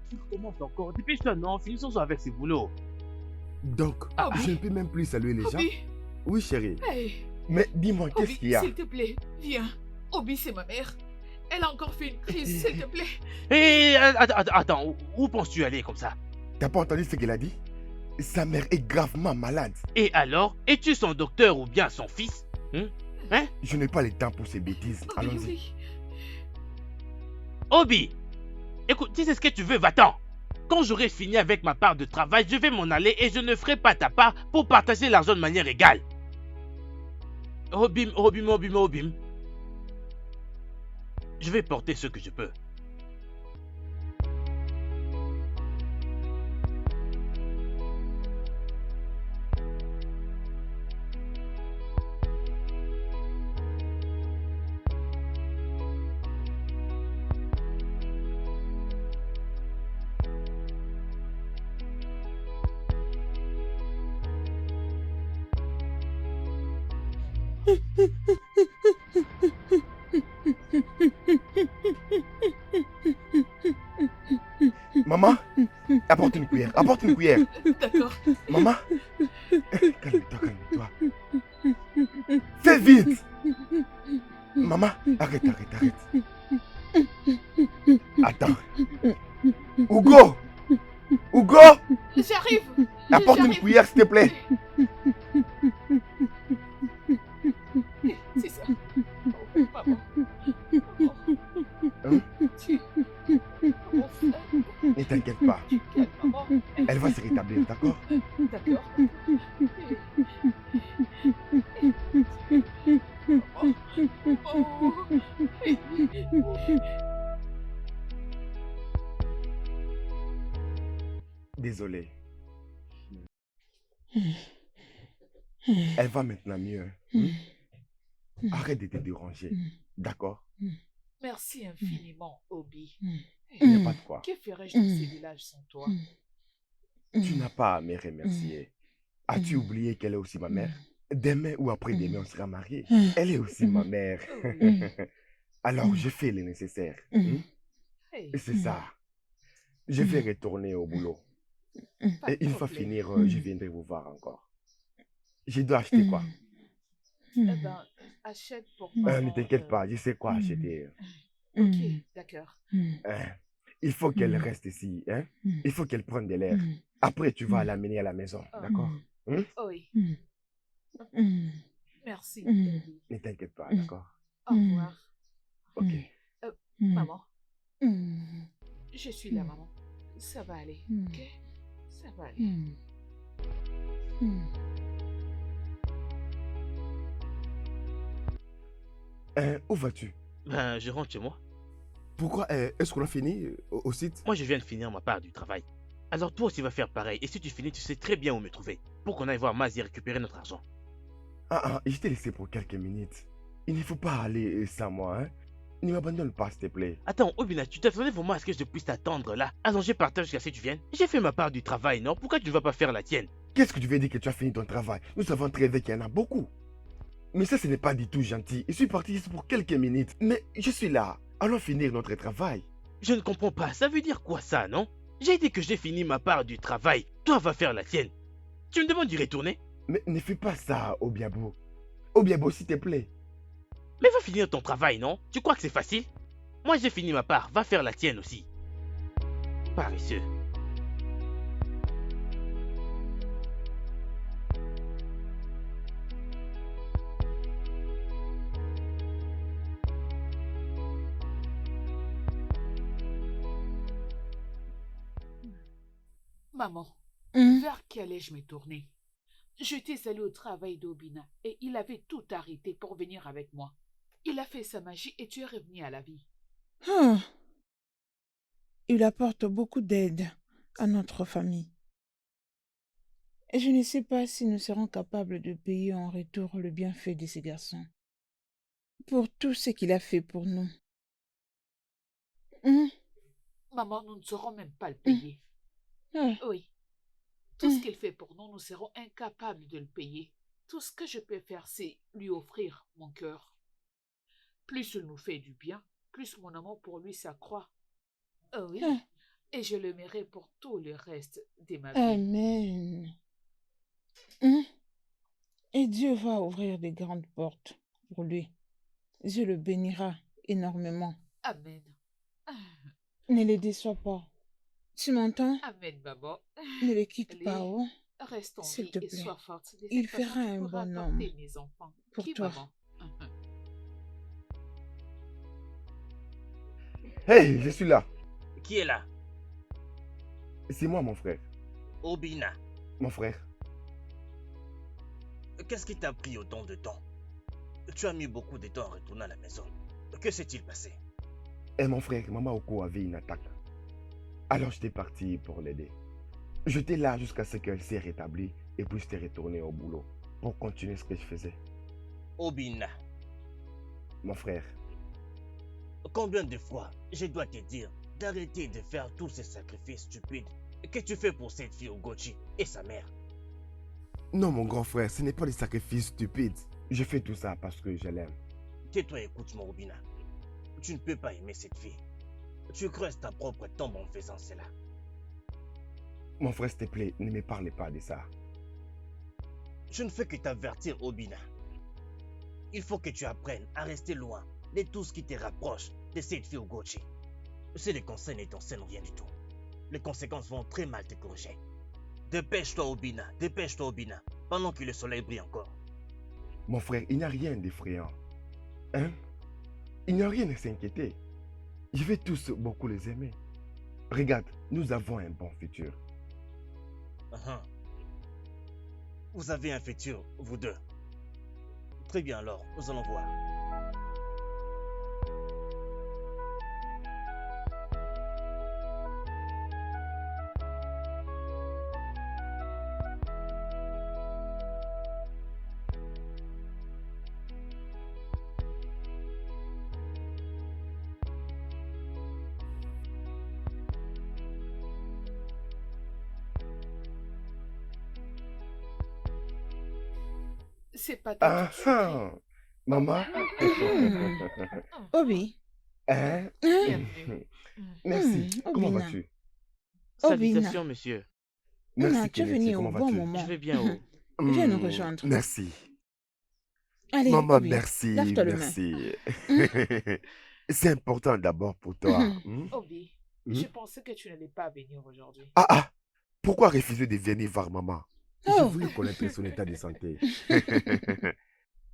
Tu recommences encore. Dépêche-toi, non, finissons avec ce boulot. Donc, je ne peux même plus saluer les gens? Obi, Oui, chérie. hey, Mais dis-moi, qu'est-ce Obi, qu'il y a? s'il te plaît, viens. Obi, c'est ma mère. Elle a encore fait une crise, s'il te plaît. Hé, attends, où penses-tu aller comme ça? T'as pas entendu ce qu'elle a dit? Sa mère est gravement malade. Et alors, es-tu son docteur ou bien son fils? Hein? Je n'ai pas le temps pour ces bêtises. Obi, Allons-y. oui. Obi, écoute, tu sais ce que tu veux, va-t'en. Quand j'aurai fini avec ma part de travail, je vais m'en aller et je ne ferai pas ta part pour partager l'argent de manière égale. Obim. Je vais porter ce que je peux. Maman, apporte une cuillère. Apporte une cuillère. D'accord. Maman, calme-toi. Fais vite. Maman, arrête. Attends. Hugo, J'arrive. apporte une cuillère, s'il te plaît. C'est ça. Oh, maman. Hein? Mon frère. Ne t'inquiète pas. Calme, maman. Elle va se rétablir, d'accord? D'accord. Désolé. Elle va maintenant mieux. Arrête de te déranger. D'accord? Merci infiniment, Obi. Il n'y a pas de quoi. Que ferais-je dans ces villages sans toi? Tu n'as pas à me remercier. As-tu oublié qu'elle est aussi ma mère? Demain ou après-demain, on sera mariés. Elle est aussi ma mère. Oui. Alors, je fais le nécessaire. Hey, C'est ça. Je vais retourner au boulot. pas Et de une fois problème. finir, je viendrai vous voir encore. Je dois acheter quoi? Eh ben, achète pour moi. Ne t'inquiète pas, je sais quoi acheter. Ok, d'accord. Hein, il faut qu'elle reste ici. Hein? Il faut qu'elle prenne de l'air. Après, tu vas l'amener à la maison. D'accord? Oui, merci. Ne t'inquiète pas, d'accord? Au revoir. Ok. Maman, je suis là, maman. Ça va aller, ok? Ça va aller. Où vas-tu? Ben, je rentre chez moi. Pourquoi? Est-ce qu'on a fini au site? Moi, je viens de finir ma part du travail. Alors toi aussi va faire pareil. Et si tu finis, tu sais très bien où me trouver. Pour qu'on aille voir Maz et récupérer notre argent. Je t'ai laissé pour quelques minutes. Il ne faut pas aller sans moi, hein? Ne m'abandonne pas, s'il te plaît. Attends, Obina, tu t'attendais vraiment à ce que je puisse t'attendre là? Allongé par terre jusqu'à ce que tu viennes? J'ai fait ma part du travail, non? Pourquoi tu ne vas pas faire la tienne? Qu'est-ce que tu veux dire que tu as fini ton travail? Nous savons très bien qu'il y en a beaucoup. Mais ça, ce n'est pas du tout gentil. Je suis parti juste pour quelques minutes. Mais je suis là. Allons finir notre travail. Je ne comprends pas, ça veut dire quoi ça, non? J'ai dit que j'ai fini ma part du travail. Toi va faire la tienne. Tu me demandes d'y retourner? Mais ne fais pas ça, Obiabo. Obiabo, s'il te plaît. Mais va finir ton travail, non? Tu crois que c'est facile? Moi j'ai fini ma part, va faire la tienne aussi. Paresseux. Maman, vers quelle ai-je me tourner? J'étais allée au travail d'Obina et il avait tout arrêté pour venir avec moi. Il a fait sa magie et tu es revenu à la vie. Il apporte beaucoup d'aide à notre famille. Et je ne sais pas si nous serons capables de payer en retour le bienfait de ce garçon. Pour tout ce qu'il a fait pour nous. Maman, nous ne saurons même pas le payer. Oui. Tout ce qu'il fait pour nous, nous serons incapables de le payer. Tout ce que je peux faire, c'est lui offrir mon cœur. Plus il nous fait du bien, plus mon amour pour lui s'accroît. Oui. et je l'aimerai pour tout le reste de ma vie. Amen. Hein? Et Dieu va ouvrir de grandes portes pour lui. Dieu le bénira énormément. Amen. Ne le déçois pas. Tu m'entends? Amen, maman. Ne le quitte Allez, pas, oh, reste en s'il vie te et plaît. sois forte. De Il cette façon, fera tu un pourras bon apporter homme mes enfants. pour Qui, toi. maman? Hey, je suis là. Qui est là? C'est moi, mon frère. Obina. Mon frère. Qu'est-ce qui t'a pris autant de temps? Tu as mis beaucoup de temps à retourner à la maison. Que s'est-il passé? Et mon frère, Maman Oko avait une attaque. Alors j'étais parti pour l'aider. J'étais là jusqu'à ce qu'elle s'est rétablie et puis j'étais retourné au boulot pour continuer ce que je faisais. Obina, Mon frère, combien de fois je dois te dire d'arrêter de faire tous ces sacrifices stupides que tu fais pour cette fille Ogochi et sa mère? non mon grand frère, ce n'est pas des sacrifices stupides. Je fais tout ça parce que je l'aime. Tais-toi et écoute-moi, Obina. Tu ne peux pas aimer cette fille. Tu creuses ta propre tombe en faisant cela. Mon frère, s'il te plaît, ne me parle pas de ça. Je ne fais que t'avertir, Obina. Il faut que tu apprennes à rester loin de tout ce qui te rapproche de cette fille Ogochi. Si les conseils ne t'enseignent rien du tout, les conséquences vont très mal te corriger. Dépêche-toi, Obina, pendant que le soleil brille encore. Mon frère, il n'y a rien d'effrayant. Hein? Il n'y a rien à s'inquiéter. Je vais tous beaucoup les aimer. Regarde, nous avons un bon futur. Uh-huh. Vous avez un futur, vous deux. Très bien alors, nous allons voir. C'est pas tout Ah sucré. ah! Maman? Hmm. Obi. Hein? Hein? Bienvenue. Merci. Comment Obina. vas-tu? Obina. Salutations, monsieur. Merci, Tu es Kennedy. venu au Comment bon vas-tu? moment. Je vais bien, oh. Viens nous rejoindre. Merci. Allez, Maman, Obi, merci, lave-toi les mains. merci. C'est important d'abord pour toi. Hmm? Obi, Hmm? je pensais que tu n'allais pas venir aujourd'hui. Ah ah! Pourquoi refuser de venir voir maman? Je Oh. voulais connaître son état de santé.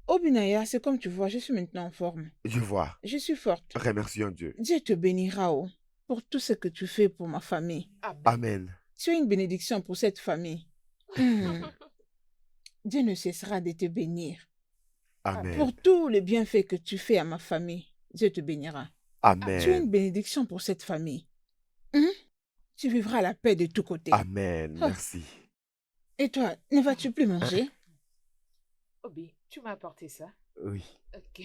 Obinaya, c'est comme tu vois, je suis maintenant en forme. Je vois. Je suis forte. Remercions Dieu. Dieu te bénira, oh, pour tout ce que tu fais pour ma famille. Amen. Amen. Tu es une bénédiction pour cette famille. Hmm. Dieu ne cessera de te bénir. Amen. Pour tous les bienfaits que tu fais à ma famille, Dieu te bénira. Tu es une Amen. bénédiction pour cette famille. Hmm? Tu vivras la paix de tous côtés. Amen. Oh. Merci. Et toi, ne vas-tu plus manger? Obi, tu m'as apporté ça. Oui. Ok.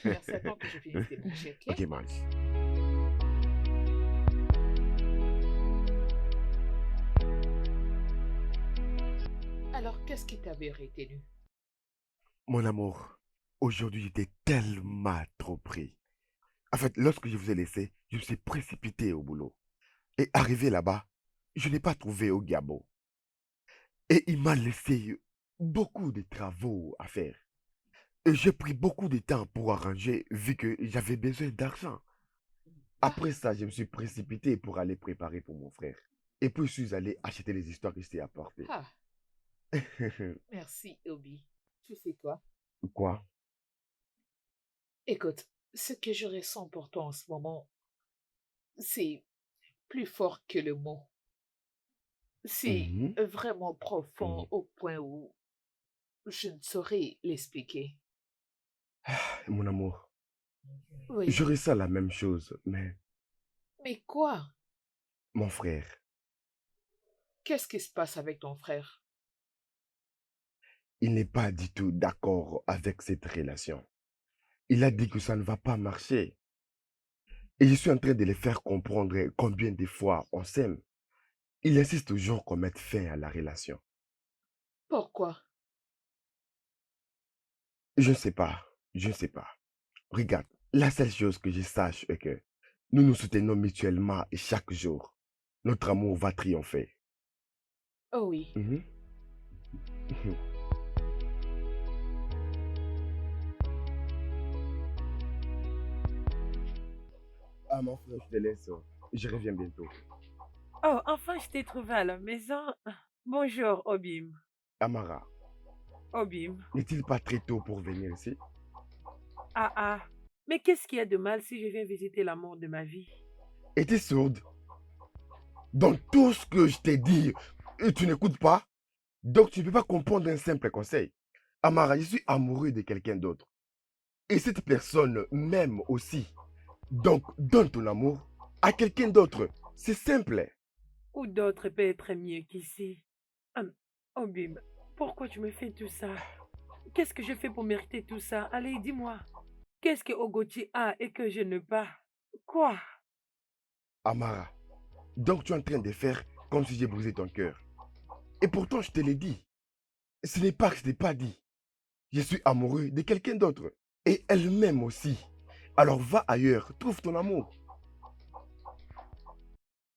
Merci, attends que je finisse de manger, ok? Ok, mange. Alors, qu'est-ce qui t'avait retenu? Mon amour, aujourd'hui j'étais tellement trop pris. En fait, lorsque je vous ai laissé, je me suis précipité au boulot. Et arrivé là-bas, je n'ai pas trouvé Ogiabo. Et il m'a laissé beaucoup de travaux à faire. Et j'ai pris beaucoup de temps pour arranger vu que j'avais besoin d'argent. Après ça, je me suis précipité pour aller préparer pour mon frère. Et puis je suis allé acheter les histoires que je t'ai apportées. Ah, merci, Obi. Tu sais quoi? Quoi? Écoute, ce que je ressens pour toi en ce moment, c'est plus fort que le mot. C'est Mhm. vraiment profond au point où je ne saurais l'expliquer. Mon amour, Oui, je ressens la même chose, mais mais quoi? mon frère, Qu'est-ce qui se passe avec ton frère? il n'est pas du tout d'accord avec cette relation. Il a dit que ça ne va pas marcher. Et je suis en train de les faire comprendre combien de fois on s'aime. Il insiste toujours qu'on mette fin à la relation. Pourquoi? Je ne sais pas, je ne sais pas. Regarde, la seule chose que je sache est que nous nous soutenons mutuellement chaque jour. Notre amour va triompher. Oh oui. Mhm. Ah, mon frère, je te laisse. Je reviens bientôt. Oh, enfin, je t'ai trouvé à la maison. Bonjour, Obim. Amara, Obim. n'est-il pas très tôt pour venir ici? Ah ah. Mais qu'est-ce qu'il y a de mal si je viens visiter l'amour de ma vie? Es-tu sourde? Dans tout ce que je t'ai dit, tu n'écoutes pas? Donc tu ne peux pas comprendre un simple conseil. Amara, je suis amoureux de quelqu'un d'autre. Et cette personne m'aime aussi. Donc donne ton amour à quelqu'un d'autre. C'est simple. Ou d'autres peut être mieux qu'ici. Obim, pourquoi tu me fais tout ça? Qu'est-ce que je fais pour mériter tout ça? Allez, dis-moi. Qu'est-ce que Ogoti a et que je n'ai pas? Quoi? Amara, donc tu es en train de faire comme si j'ai brisé ton cœur. Et pourtant je te l'ai dit. Ce n'est pas que je ne t'ai pas dit. Je suis amoureux de quelqu'un d'autre. Et elle m'aime aussi. Alors va ailleurs, trouve ton amour.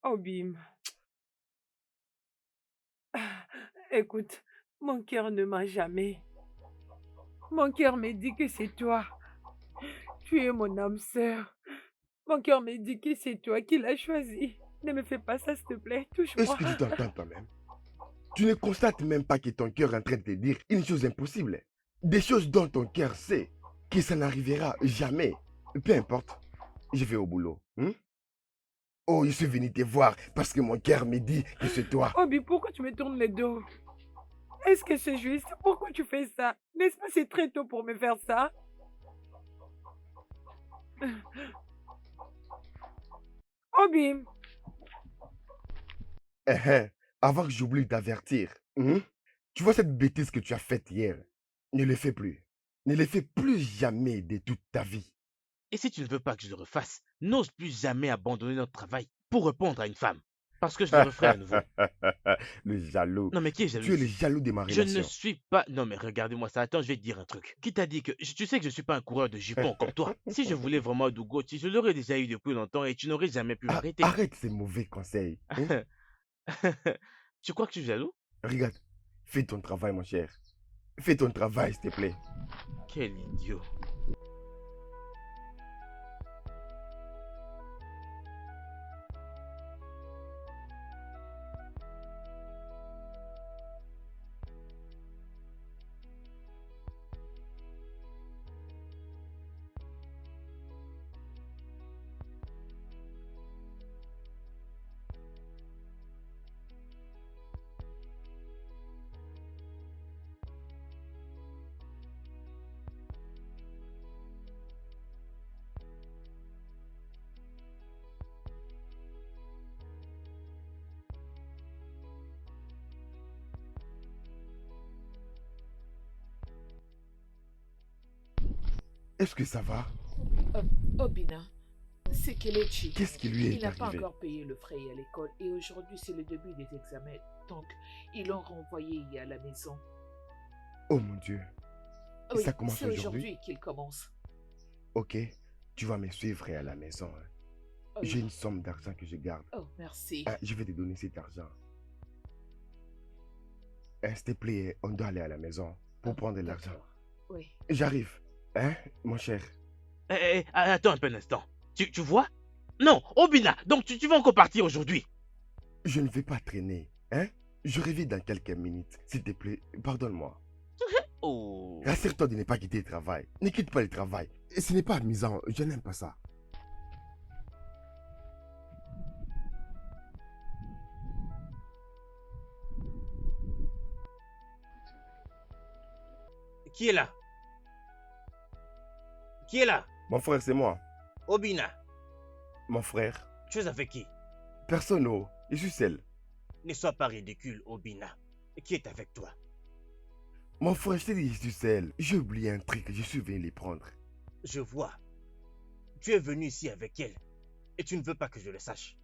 Obim. Écoute, mon cœur ne m'a jamais. Mon cœur me dit que c'est toi. Tu es mon âme sœur. Mon cœur me dit que c'est toi qui l'as choisi. Ne me fais pas ça, s'il te plaît. Est-ce Touche-moi. que tu t'entends toi-même? Tu ne constates même pas que ton cœur est en train de te dire une chose impossible. Des choses dont ton cœur sait que ça n'arrivera jamais. Peu importe, je vais au boulot. Oh, je suis venu te voir parce que mon cœur me dit que c'est toi. Obi, pourquoi tu me tournes le dos? Est-ce que c'est juste? Pourquoi tu fais ça? N'est-ce pas c'est très tôt pour me faire ça? Obi, Avant que j'oublie d'avertir. Tu vois cette bêtise que tu as faite hier? Ne le fais plus. Ne le fais plus jamais de toute ta vie. Et si tu ne veux pas que je le refasse, n'ose plus jamais abandonner notre travail pour répondre à une femme. Parce que je le referai à nouveau. Le jaloux. Non mais qui est jaloux Tu es le ici? jaloux de ma Je ne relation. suis pas... Non mais regardez-moi ça, attends, je vais te dire un truc. Qui t'a dit que... Tu sais que je suis pas un coureur de jupons comme toi. Si je voulais vraiment Dugoti, je l'aurais déjà eu depuis longtemps et tu n'aurais jamais pu m'arrêter. Arrête ces mauvais conseils. Tu crois que je suis jaloux? Regarde, fais ton travail, mon cher. Fais ton travail, s'il te plaît. Quel idiot. Est-ce que ça va? Obina, c'est Kelechi. Qu'est-ce qui lui Il est n'a pas arrivé? encore payé le frais à l'école et aujourd'hui c'est le début des examens. Donc, ils l'ont renvoyé à la maison. Oh mon Dieu. Et Oui, ça commence c'est aujourd'hui? aujourd'hui qu'il commence. Ok, tu vas me suivre à la maison. Oh, J'ai une somme d'argent que je garde. oh, merci. Je vais te donner cet argent. S'il te plaît, on doit aller à la maison pour Oh, prendre l'argent. d'accord. Oui. J'arrive. Mon cher? Attends un peu un instant. Tu vois? Non, Obina, donc tu vas encore partir aujourd'hui. Je ne vais pas traîner. Je reviens dans quelques minutes. S'il te plaît, pardonne-moi. Oh. Rassure-toi de ne pas quitter le travail. Ne quitte pas le travail. Ce n'est pas amusant. Je n'aime pas ça. Qui est là? Qui est là? Mon frère, c'est moi. Obina, Mon frère. tu es avec qui? Personne, oh. Je suis seul. Ne sois pas ridicule, Obina. Qui est avec toi? Mon frère, je t'ai dit, je suis seul. J'ai oublié un truc. Je suis venu les prendre. Je vois. Tu es venu ici avec elle. Et tu ne veux pas que je le sache.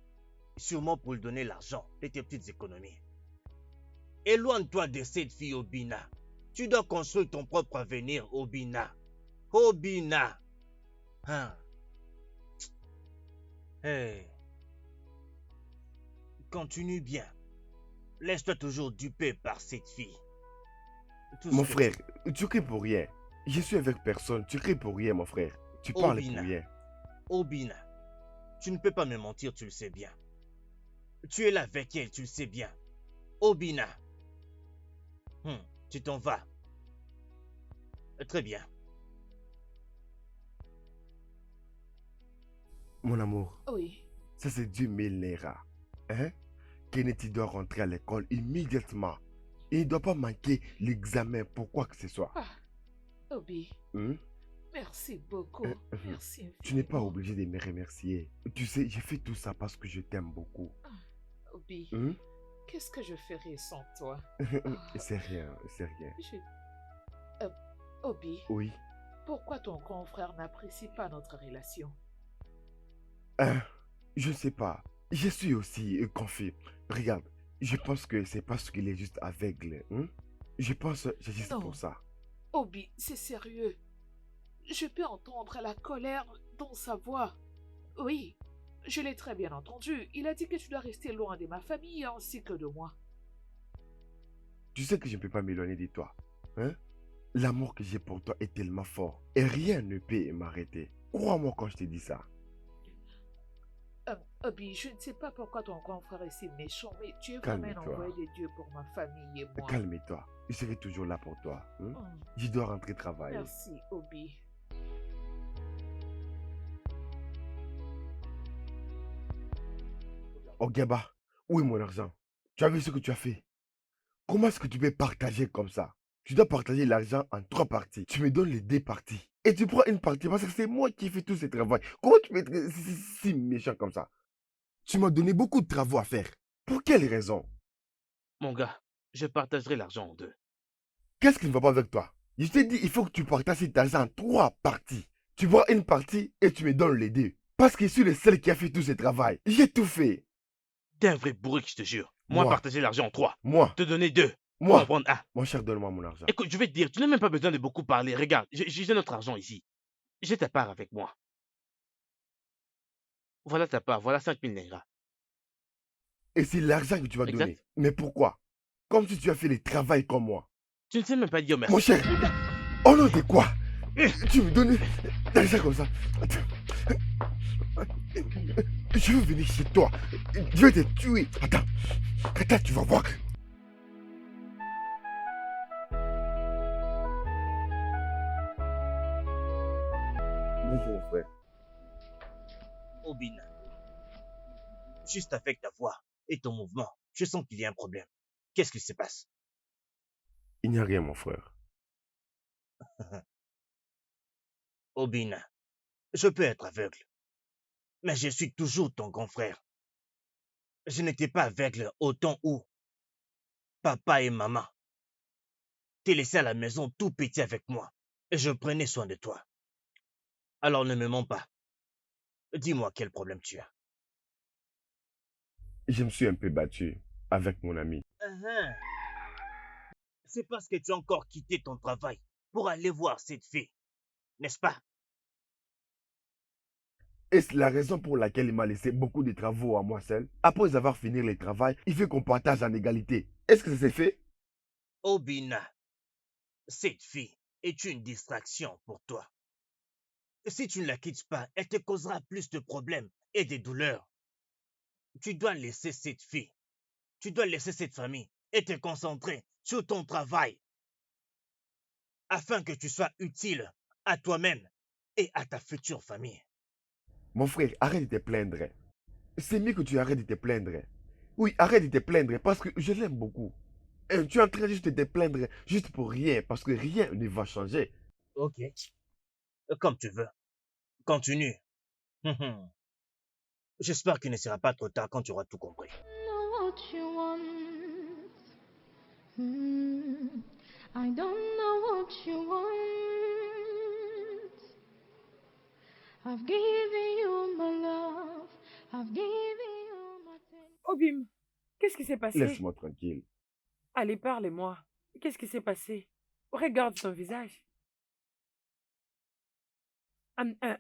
Sûrement pour lui donner l'argent de tes petites économies. Éloigne-toi de cette fille, Obina. Tu dois construire ton propre avenir, Obina. Obina. Hein. Hey. Continue bien. Laisse-toi toujours duper par cette fille. Tout Mon ce que frère, tu cries pour rien. Je suis avec personne, tu cries pour rien, mon frère. Tu parles pour Obina, rien. Obina, tu ne peux pas me mentir, tu le sais bien. Tu es là avec elle, tu le sais bien. Obina. Tu t'en vas. Très bien. Mon amour, Oui. ça c'est 10 000 naira. Hein? Kennedy doit rentrer à l'école immédiatement. Il ne doit pas manquer l'examen pour quoi que ce soit. Ah, Obi, Hein? merci beaucoup. Merci Tu n'es pas infiniment. obligé de me remercier. Tu sais, j'ai fait tout ça parce que je t'aime beaucoup. Obi, Hein? qu'est-ce que je ferais sans toi? Ah, C'est rien, c'est rien. euh, Obi, Oui. pourquoi ton grand frère n'apprécie pas notre relation? Hein? Je ne sais pas. Je suis aussi confus. Regarde, je pense que c'est parce qu'il est juste aveugle. Hein? Je pense que c'est juste pour Non, ça. Obi, c'est sérieux. Je peux entendre la colère dans sa voix. Oui, je l'ai très bien entendu. Il a dit que tu dois rester loin de ma famille ainsi que de moi. Tu sais que je ne peux pas m'éloigner de toi. Hein? L'amour que j'ai pour toi est tellement fort. Et rien ne peut m'arrêter. Crois-moi quand je te dis ça. Obi, je ne sais pas pourquoi ton grand frère est si méchant, mais tu es vraiment un Calme-toi. envoyé de Dieu pour ma famille et moi. Calme-toi. Je serai toujours là pour toi. Hein? Oh, Je dois rentrer travailler. merci, Obi. Oh Gaba, où est mon argent? Tu as vu ce que tu as fait? Comment est-ce que tu peux partager comme ça? Tu dois partager l'argent en 3 parties. Tu me donnes les 2 parties. Et tu prends une partie parce que c'est moi qui fais tout ce travail. Comment tu peux être si méchant comme ça? Tu m'as donné beaucoup de travaux à faire. Pour quelle raison? Mon gars, je partagerai l'argent en deux. Qu'est-ce qui ne va pas avec toi? Je t'ai dit, il faut que tu partages cet argent en 3 parties. Tu prends une partie et tu me donnes les 2. Parce que je suis le seul qui a fait tout ce travail. J'ai tout fait. T'es un vrai bourrique, je te jure. Moi, Moi, partager l'argent en trois. moi, Te donner deux. Pour en moi. prendre un. Mon cher, donne-moi mon argent. Écoute, je vais te dire, tu n'as même pas besoin de beaucoup parler. Regarde, j'ai notre argent ici. J'ai ta part avec moi. Voilà ta part, voilà 5000 naira. Et c'est l'argent que tu vas Exact. donner. Mais pourquoi? Comme si tu as fait le travail comme moi. Tu ne sais même pas dire merci. Mon cher, au nom de quoi? Tu me donnes l'argent comme ça. Je veux venir chez toi. Je vais te tuer. Attends, tu vas voir. Bonjour, frère. Obina, juste avec ta voix et ton mouvement, je sens qu'il y a un problème. Qu'est-ce qui se passe? Il n'y a rien, mon frère. Obina, je peux être aveugle, mais je suis toujours ton grand frère. Je n'étais pas aveugle au temps où papa et maman t'es laissé à la maison tout petit avec moi et je prenais soin de toi. Alors ne me mens pas. Dis-moi quel problème tu as. Je me suis un peu battu avec mon ami. C'est parce que tu as encore quitté ton travail pour aller voir cette fille, n'est-ce pas? Et c'est la raison pour laquelle il m'a laissé beaucoup de travaux à moi seul. Après avoir fini le travail, il veut qu'on partage en égalité. Est-ce que ça s'est fait? Obina, cette fille est une distraction pour toi. Si tu ne la quittes pas, elle te causera plus de problèmes et de douleurs. Tu dois laisser cette fille, tu dois laisser cette famille et te concentrer sur ton travail afin que tu sois utile à toi-même et à ta future famille. Mon frère, arrête de te plaindre. C'est mieux que tu arrêtes de te plaindre. Oui, arrête de te plaindre parce que je l'aime beaucoup. Et tu es en train juste de te plaindre juste pour rien parce que rien ne va changer. Ok, comme tu veux. Continue. J'espère qu'il ne sera pas trop tard quand tu auras tout compris. Know what you want. I don't know what you want. I've given you my love. I've given you my Obim, qu'est-ce qui s'est passé? Laisse-moi tranquille. Allez, parle-moi. Qu'est-ce qui s'est passé? Regarde son visage.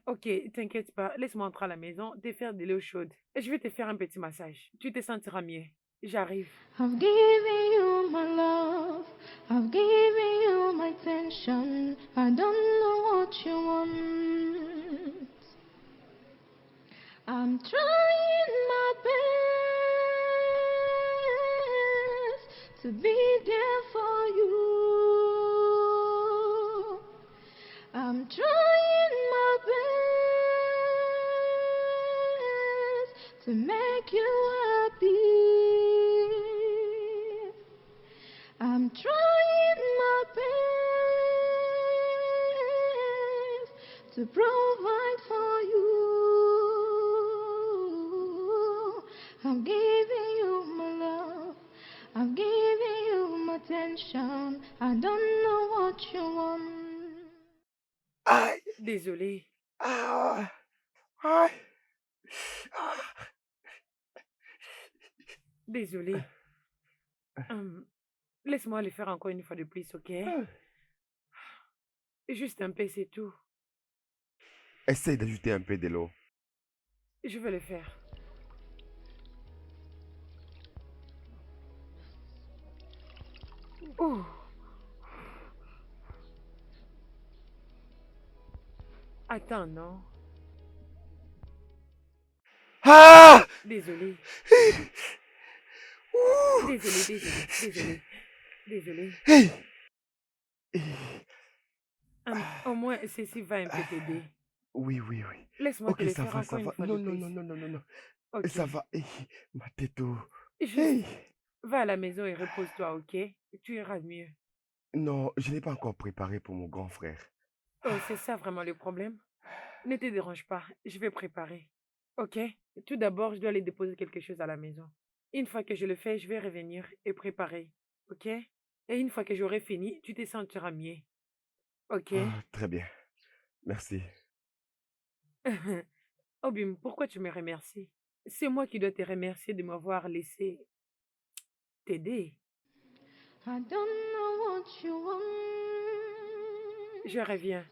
Ok, t'inquiète pas. Laisse-moi entrer à la maison, te faire de l'eau chaude. Et je vais te faire un petit massage. Tu te sentiras mieux. J'arrive. I've given you my love, I've given you my attention. I don't know what you want. I'm trying my best to be there for you. I'm trying my best to make you happy. I'm trying my best to provide for you. I'm giving you my love. I'm giving you my attention. I don't know what you want. Aïe! Désolée. Ah! Aïe! Ah! Désolée. Laisse-moi le faire encore une fois de plus, ok? Juste un peu, c'est tout. Essaye d'ajouter un peu de l'eau. Je vais le faire. Ouh. Attends, non? Ah! Désolée. Ouh! Désolée. Hey! Au moins, ceci va un peu t'aider. Oui. Laisse-moi te Ok, le ça faire va, encore ça une va. fois Non, de non, plus. non, non, non, non, non. Ok. Ça va. Hey, ma tête. Juste Hey! va à la maison et repose-toi, ok? Tu iras mieux. Non, je n'ai pas encore préparé pour mon grand frère. Oh, c'est ça vraiment le problème? Ne te dérange pas, je vais préparer. Ok? Tout d'abord, je dois aller déposer quelque chose à la maison. Une fois que je le fais, je vais revenir et préparer. Ok? Et une fois que j'aurai fini, tu te sentiras mieux. Ok? Ah, très bien. Merci. Obim, pourquoi tu me remercies? C'est moi qui dois te remercier de m'avoir laissé t'aider. I don't know what you want. Je reviens.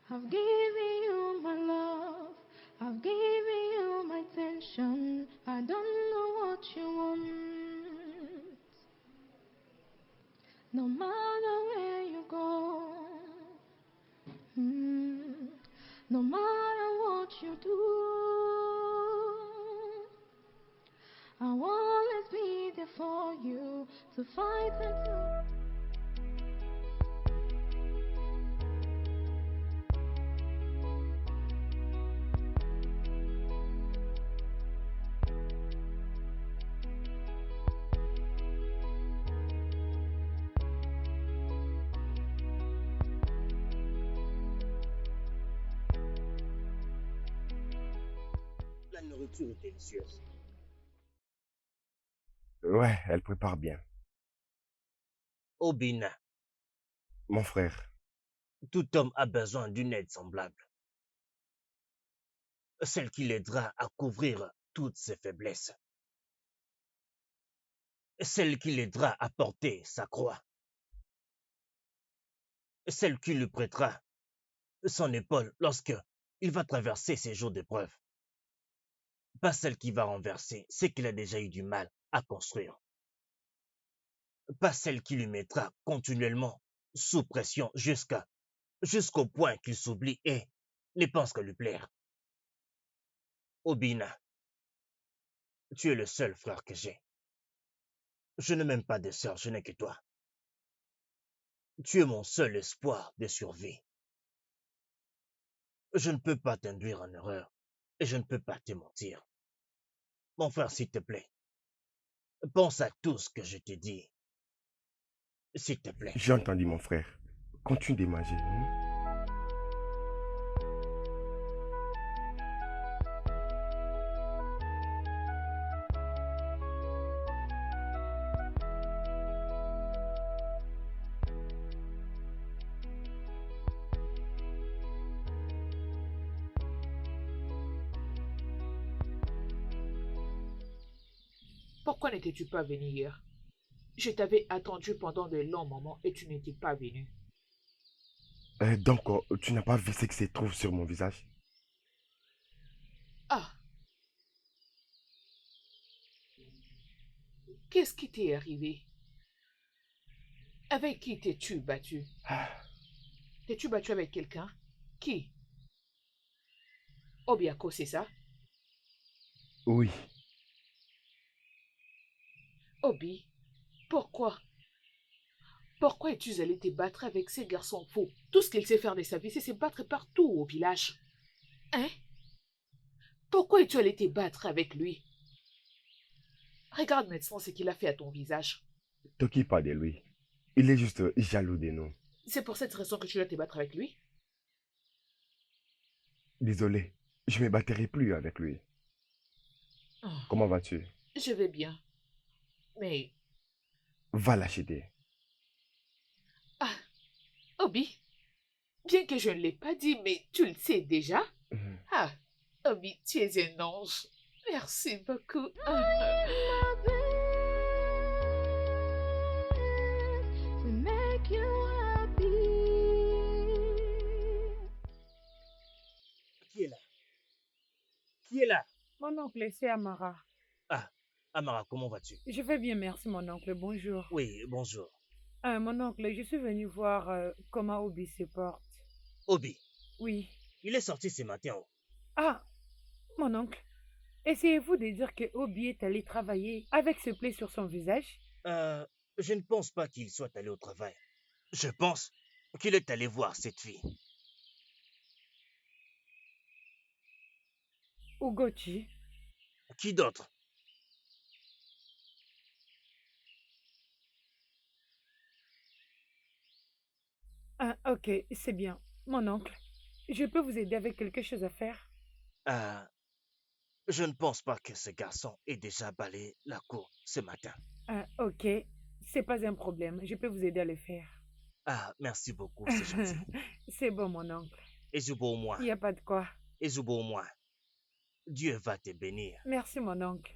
I've given you my love. I've given you my attention. I don't know what you want. No matter where you go, no matter what you do, I'll always be there for you to fight and to. La nourriture est délicieuse. Ouais, elle prépare bien. Obina, Mon frère. tout homme a besoin d'une aide semblable. Celle qui l'aidera à couvrir toutes ses faiblesses. Celle qui l'aidera à porter sa croix. Celle qui lui prêtera son épaule lorsque il va traverser ses jours d'épreuve. Pas celle qui va renverser ce qu'il a déjà eu du mal à construire. Pas celle qui lui mettra continuellement sous pression jusqu'au point qu'il s'oublie et ne pense qu'à lui plaire. Obina, tu es le seul frère que j'ai. Je n'ai même pas de sœur, je n'ai que toi. Tu es mon seul espoir de survie. Je ne peux pas t'induire en erreur et je ne peux pas te mentir. Mon frère, s'il te plaît, pense à tout ce que je te dis. S'il te plaît. J'ai entendu mon frère. Continue de manger. Pourquoi n'étais-tu pas venu hier? Je t'avais attendu pendant de longs moments et tu n'étais pas venu. Donc, tu n'as pas vu ce qui se trouve sur mon visage? Ah, qu'est-ce qui t'est arrivé? Avec qui t'es-tu battu? Ah, T'es-tu battu avec quelqu'un? Qui? Obiako, c'est ça? oui, Obi, pourquoi? Pourquoi es-tu allé te battre avec ces garçons fous? Tout ce qu'il sait faire de sa vie, c'est se battre partout au village. Hein? Pourquoi es-tu allé te battre avec lui? Regarde maintenant ce qu'il a fait à ton visage. t'occupe pas de lui. Il est juste jaloux de nous. C'est pour cette raison que tu dois te battre avec lui? Désolé, je ne me battrai plus avec lui. Oh, Comment vas-tu? je vais bien. Mais, Va l'acheter. ah, Obi, bien que je ne l'ai pas dit, mais tu le sais déjà. Mhm. Ah, Obi, tu es un ange. Merci beaucoup. My best to make you happy. Qui est là? Qui est là? Mon oncle, c'est Amara. Ah, Amara, comment vas-tu? Je vais bien, merci mon oncle. Bonjour. Oui, bonjour. Mon oncle, je suis venu voir comment Obi se porte. Obi, Oui. il est sorti ce matin. Ah, mon oncle, essayez-vous de dire que Obi est allé travailler avec ce pli sur son visage? Je ne pense pas qu'il soit allé au travail. Je pense qu'il est allé voir cette fille. Ugochi? Qui d'autre? Ah, ok, c'est bien. Mon oncle, je peux vous aider avec quelque chose à faire? Euh, je ne pense pas que ce garçon ait déjà balayé la cour ce matin. Ah, ok, c'est pas un problème. Je peux vous aider à le faire. Ah, merci beaucoup, c'est gentil. C'est bon, mon oncle. Ezubo au moins. Il n'y a pas de quoi. Ezubo au moins. Dieu va te bénir. Merci, mon oncle.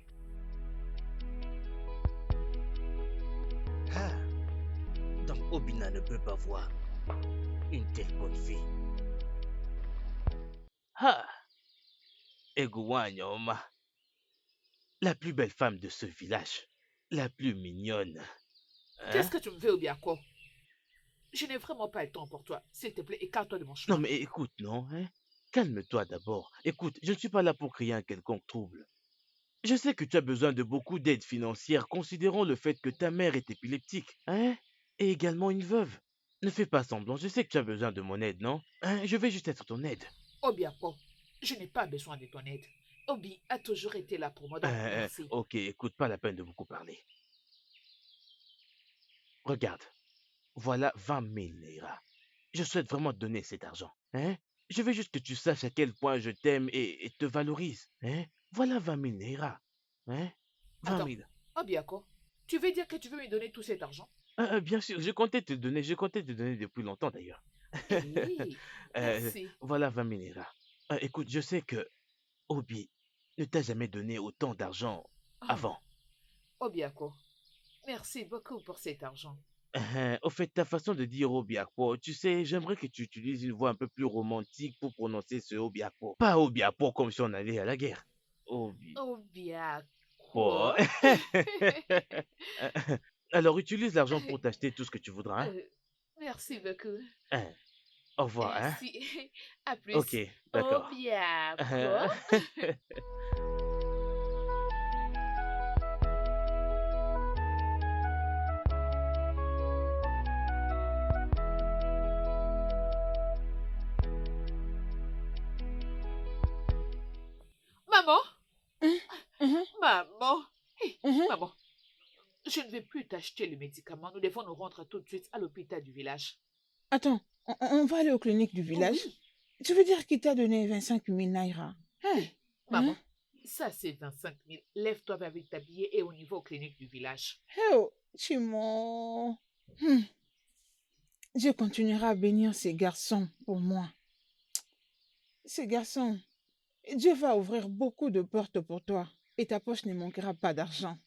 Ah, donc Obina ne peut pas voir une telle bonne fille. Ah, Eguanyoma, la plus belle femme de ce village, la plus mignonne. Qu'est-ce Hein? que tu me fais, Obiako? Je n'ai vraiment pas le temps pour toi. S'il te plaît, écarte-toi de mon Non chemin. mais écoute, non, hein? Calme-toi d'abord. Écoute, je ne suis pas là pour créer un quelconque trouble. Je sais que tu as besoin de beaucoup d'aide financière, considérant le fait que ta mère est épileptique, hein? Et également une veuve. Ne fais pas semblant, je sais que tu as besoin de mon aide, non? Hein? Je vais juste être ton aide. Obiako, je n'ai pas besoin de ton aide. Obi a toujours été là pour moi, donc merci. Ok, écoute, pas la peine de beaucoup parler. Regarde, voilà 20 000 Naira. Je souhaite vraiment te donner cet argent, hein? Je veux juste que tu saches à quel point je t'aime et te valorise, hein? Voilà 20 000 Naira, hein? 20 Attends, 000. Obiako, tu veux dire que tu veux me donner tout cet argent? Bien sûr, je comptais te donner depuis longtemps d'ailleurs. Oui, Euh, merci. voilà 20 000 Naira. Écoute, je sais que Obi ne t'a jamais donné autant d'argent Oh, avant. Obiako, merci beaucoup pour cet argent. Au fait, ta façon de dire Obiakpo, tu sais, j'aimerais que tu utilises une voix un peu plus romantique pour prononcer ce Obiakpo. Pas Obiakpo comme si on allait à la guerre. Obiakpo. Obiako. Alors, utilise l'argent pour t'acheter tout ce que tu voudras, hein? Merci beaucoup. Hein, Au revoir, hein? Merci. À plus. Ok, d'accord. Obiako. Maman, Mhm, maman, mhm. maman, je ne vais plus t'acheter le médicament. Nous devons nous rendre tout de suite à l'hôpital du village. Attends, on va aller aux cliniques du village? Oui, Tu veux dire qu'il t'a donné 25 000 naira? Hein? maman, Hein? ça c'est 25 000. Lève-toi, va vite t'habiller et on y va aux cliniques du village. Oh, Chimo. Je continuerai à bénir ces garçons pour moi. Ces garçons, Dieu va ouvrir beaucoup de portes pour toi et ta poche ne manquera pas d'argent.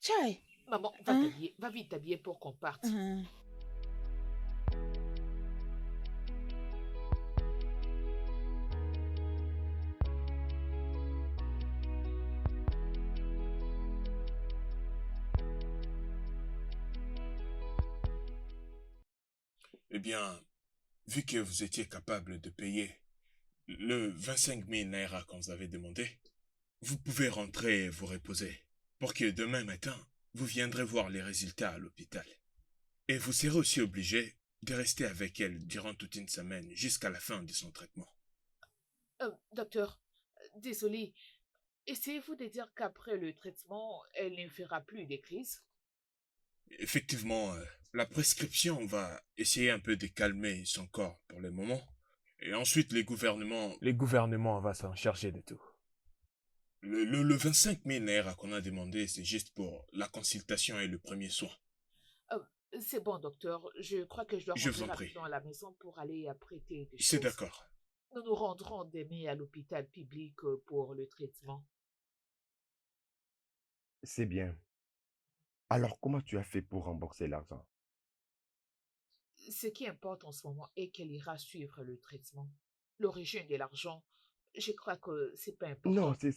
Tchai! Maman, va Hein? t'habiller, va vite t'habiller pour qu'on parte. Hein. Eh bien, vu que vous étiez capable de payer le 25 000 naira qu'on vous avait demandé, vous pouvez rentrer et vous reposer pour que demain matin, vous viendrez voir les résultats à l'hôpital. Et vous serez aussi obligé de rester avec elle durant toute une semaine jusqu'à la fin de son traitement. Docteur, désolé. Essayez-vous de dire qu'après le traitement, elle ne fera plus des crises? Effectivement, la prescription va essayer un peu de calmer son corps pour le moment. Et ensuite, les gouvernements vont s'en charger de tout. Le 25 000 naira qu'on a demandé, c'est juste pour la consultation et le premier soin. C'est bon, docteur. Je crois que je dois Je vous rentrer en prie. rapidement à la maison pour aller apprêter des C'est choses. d'accord. Nous nous rendrons demain à l'hôpital public pour le traitement. C'est bien. Alors, comment tu as fait pour rembourser l'argent? Ce qui importe en ce moment est qu'elle ira suivre le traitement. L'origine de l'argent, je crois que c'est pas Non, important.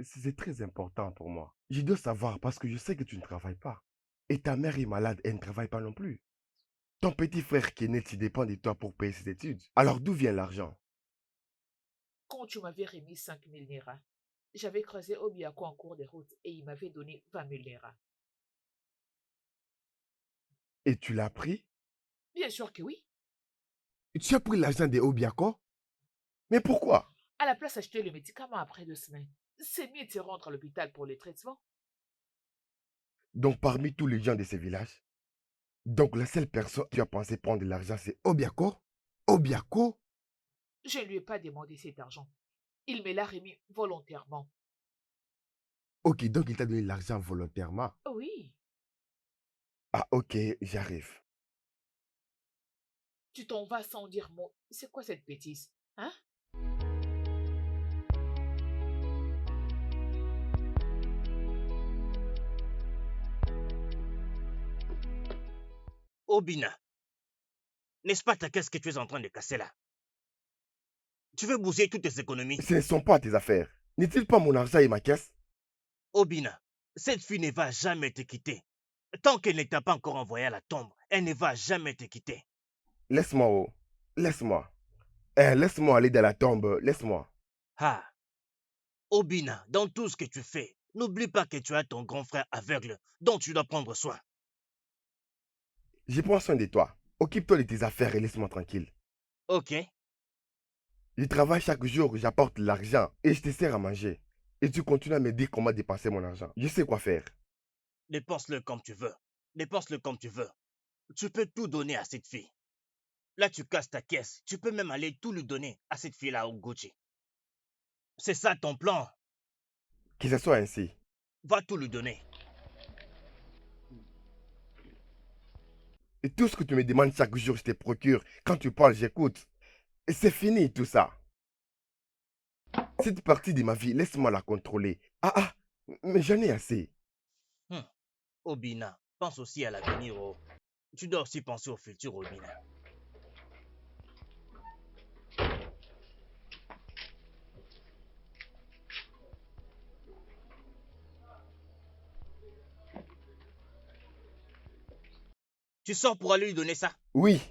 c'est très important pour moi. Je dois savoir parce que je sais que tu ne travailles pas. Et ta mère est malade, elle ne travaille pas non plus. Ton petit frère qui est né, il dépend de toi pour payer ses études. Alors, d'où vient l'argent? Quand tu m'avais remis 5 000 naira, j'avais croisé Obiako en cours de route et il m'avait donné 20 000 naira. Et tu l'as pris? Bien sûr que oui. Tu as pris l'argent de Obiako? Mais pourquoi? À la place d'acheter le médicament après 2 semaines, c'est mieux de se rendre à l'hôpital pour le traitement. Donc, parmi tous les gens de ce village, donc la seule personne qui a pensé prendre de l'argent, c'est Obiako? Obiako? Je ne lui ai pas demandé cet argent. Il me l'a remis volontairement. Ok, donc il t'a donné l'argent volontairement. Oui, Ah, ok, j'arrive. tu t'en vas sans dire mot. C'est quoi cette bêtise? Hein? Obina, n'est-ce pas ta caisse que tu es en train de casser là? Tu veux bousiller toutes tes économies? Ce ne sont pas tes affaires. N'est-il pas mon argent et ma caisse? Obina, cette fille ne va jamais te quitter. Tant qu'elle ne t'a pas encore envoyé à la tombe, elle ne va jamais te quitter. Laisse-moi, oh. Laisse-moi. Laisse-moi aller dans la tombe. Laisse-moi. Ah, Obina, dans tout ce que tu fais, n'oublie pas que tu as ton grand frère aveugle dont tu dois prendre soin. Je prends soin de toi. Occupe-toi de tes affaires et laisse-moi tranquille. Ok, Je travaille chaque jour, j'apporte l'argent et je te sers à manger. Et tu continues à me dire comment dépenser mon argent. Je sais quoi faire. dépense-le comme tu veux. Dépense-le comme tu veux. Tu peux tout donner à cette fille. Là, tu casses ta caisse. Tu peux même aller tout lui donner à cette fille-là au Gucci. C'est ça ton plan. Que ce soit ainsi. Va tout lui donner. Et tout ce que tu me demandes chaque jour, je te procure. Quand tu parles, j'écoute. Et c'est fini tout ça. Cette partie de ma vie, laisse-moi la contrôler. Ah, mais j'en ai assez. Obina, pense aussi à l'avenir. Oh. Tu dois aussi penser au futur, Obina. Tu sors pour aller lui donner ça? Oui.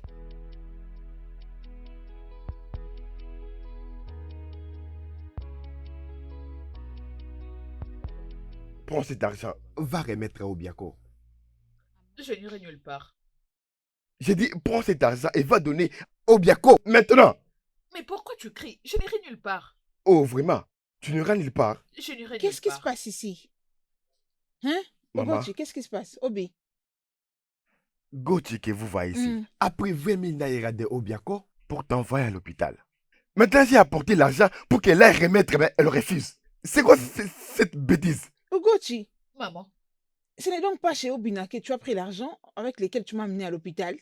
Prends cet argent, va remettre à Obiako. Je n'irai nulle part. J'ai dit, prends cet argent et va donner Obiako maintenant. Mais pourquoi tu cries? Je n'irai nulle part. Oh, vraiment? Tu n'iras nulle part? Je n'irai nulle Qu'est-ce qui se part. passe ici? Hein? Maman, Ogochi, qu'est-ce qui se passe? Obi. Gauthier que vous voyez ici Hmm. a pris 20 000 naira de Obiako pour t'envoyer à l'hôpital. Maintenant, j'ai apporté l'argent pour qu'elle aille remettre, mais elle refuse. C'est quoi cette bêtise? Ogochi, Maman, ce n'est donc pas chez Obina que tu as pris l'argent avec lequel tu m'as amené à l'hôpital?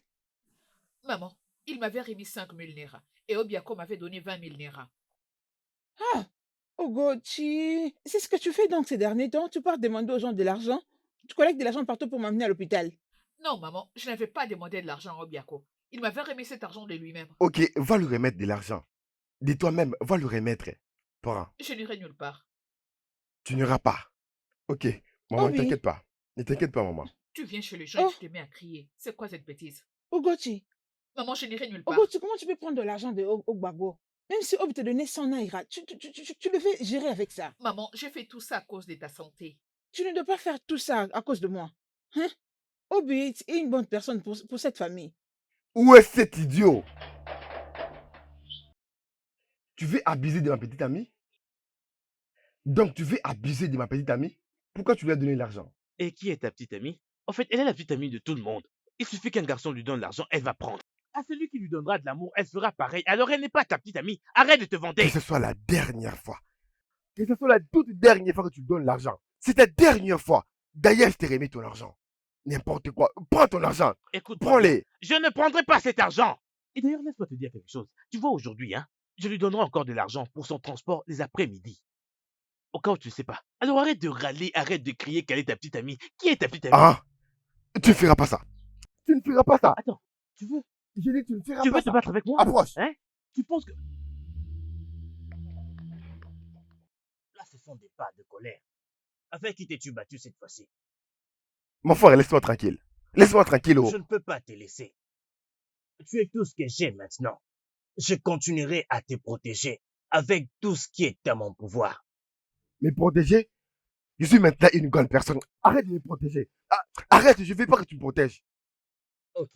maman, il m'avait remis 5 000 naira et Obiako m'avait donné 20 000 naira. Ah, Ogochi, c'est ce que tu fais donc ces derniers temps? Tu pars demander aux gens de l'argent? Tu collectes de l'argent partout pour m'amener à l'hôpital? Non, maman, je n'avais pas demandé de l'argent à Obiako. Il m'avait remis cet argent de lui-même. Ok, va lui remettre de l'argent. De toi-même, va lui remettre. Prends, Je n'irai nulle part. tu n'iras pas. Ok, maman, ne Obi, t'inquiète pas. Ne t'inquiète pas, maman. Tu viens chez les gens et oh, tu te mets à crier. C'est quoi cette bêtise? Ogochi, Maman, je n'irai nulle part. Ogo, comment tu peux prendre de l'argent de Ogbagbo? Même si Obi te donnait 100 naira, tu devais gérer avec ça. Maman, j'ai fait tout ça à cause de ta santé. Tu ne dois pas faire tout ça à cause de moi. Hein? Obi est une bonne personne pour cette famille. Où est cet idiot? Tu veux abuser de ma petite amie? Donc tu veux abuser de ma petite amie? Pourquoi tu lui as donné l'argent? Et qui est ta petite amie? En fait, elle est la petite amie de tout le monde. Il suffit qu'un garçon lui donne l'argent, elle va prendre. À celui qui lui donnera de l'amour, elle fera pareil. Alors elle n'est pas ta petite amie. Arrête de te Que vanter. ce soit la dernière fois. Que ce soit la toute dernière fois que tu lui donnes l'argent. C'est ta dernière fois. D'ailleurs, je t'ai remis ton argent. N'importe quoi. Prends ton argent. Écoute, Prends-les. je ne prendrai pas cet argent. Et d'ailleurs, laisse-moi te dire quelque chose. Tu vois, aujourd'hui, je lui donnerai encore de l'argent pour son transport les après-midi. Au cas où tu ne sais pas. Alors arrête de râler, arrête de crier qu'elle est ta petite amie. Qui est ta petite amie? Ah, tu ne feras pas ça. Tu ne feras pas ça. Attends, tu veux Je dis, tu ne feras Tu pas veux te ça. battre avec moi? Approche. Hein? Tu penses que... Là, ce sont des pas de colère. Avec qui t'es-tu battu cette fois-ci? Mon frère, laisse-moi tranquille. Laisse-moi tranquille. Oh. Je ne peux pas te laisser. Tu es tout ce que j'ai maintenant. Je continuerai à te protéger avec tout ce qui est à mon pouvoir. Me protéger? Je suis maintenant une grande personne. Arrête de me protéger. Ah, arrête, je ne veux pas que tu me protèges. Ok.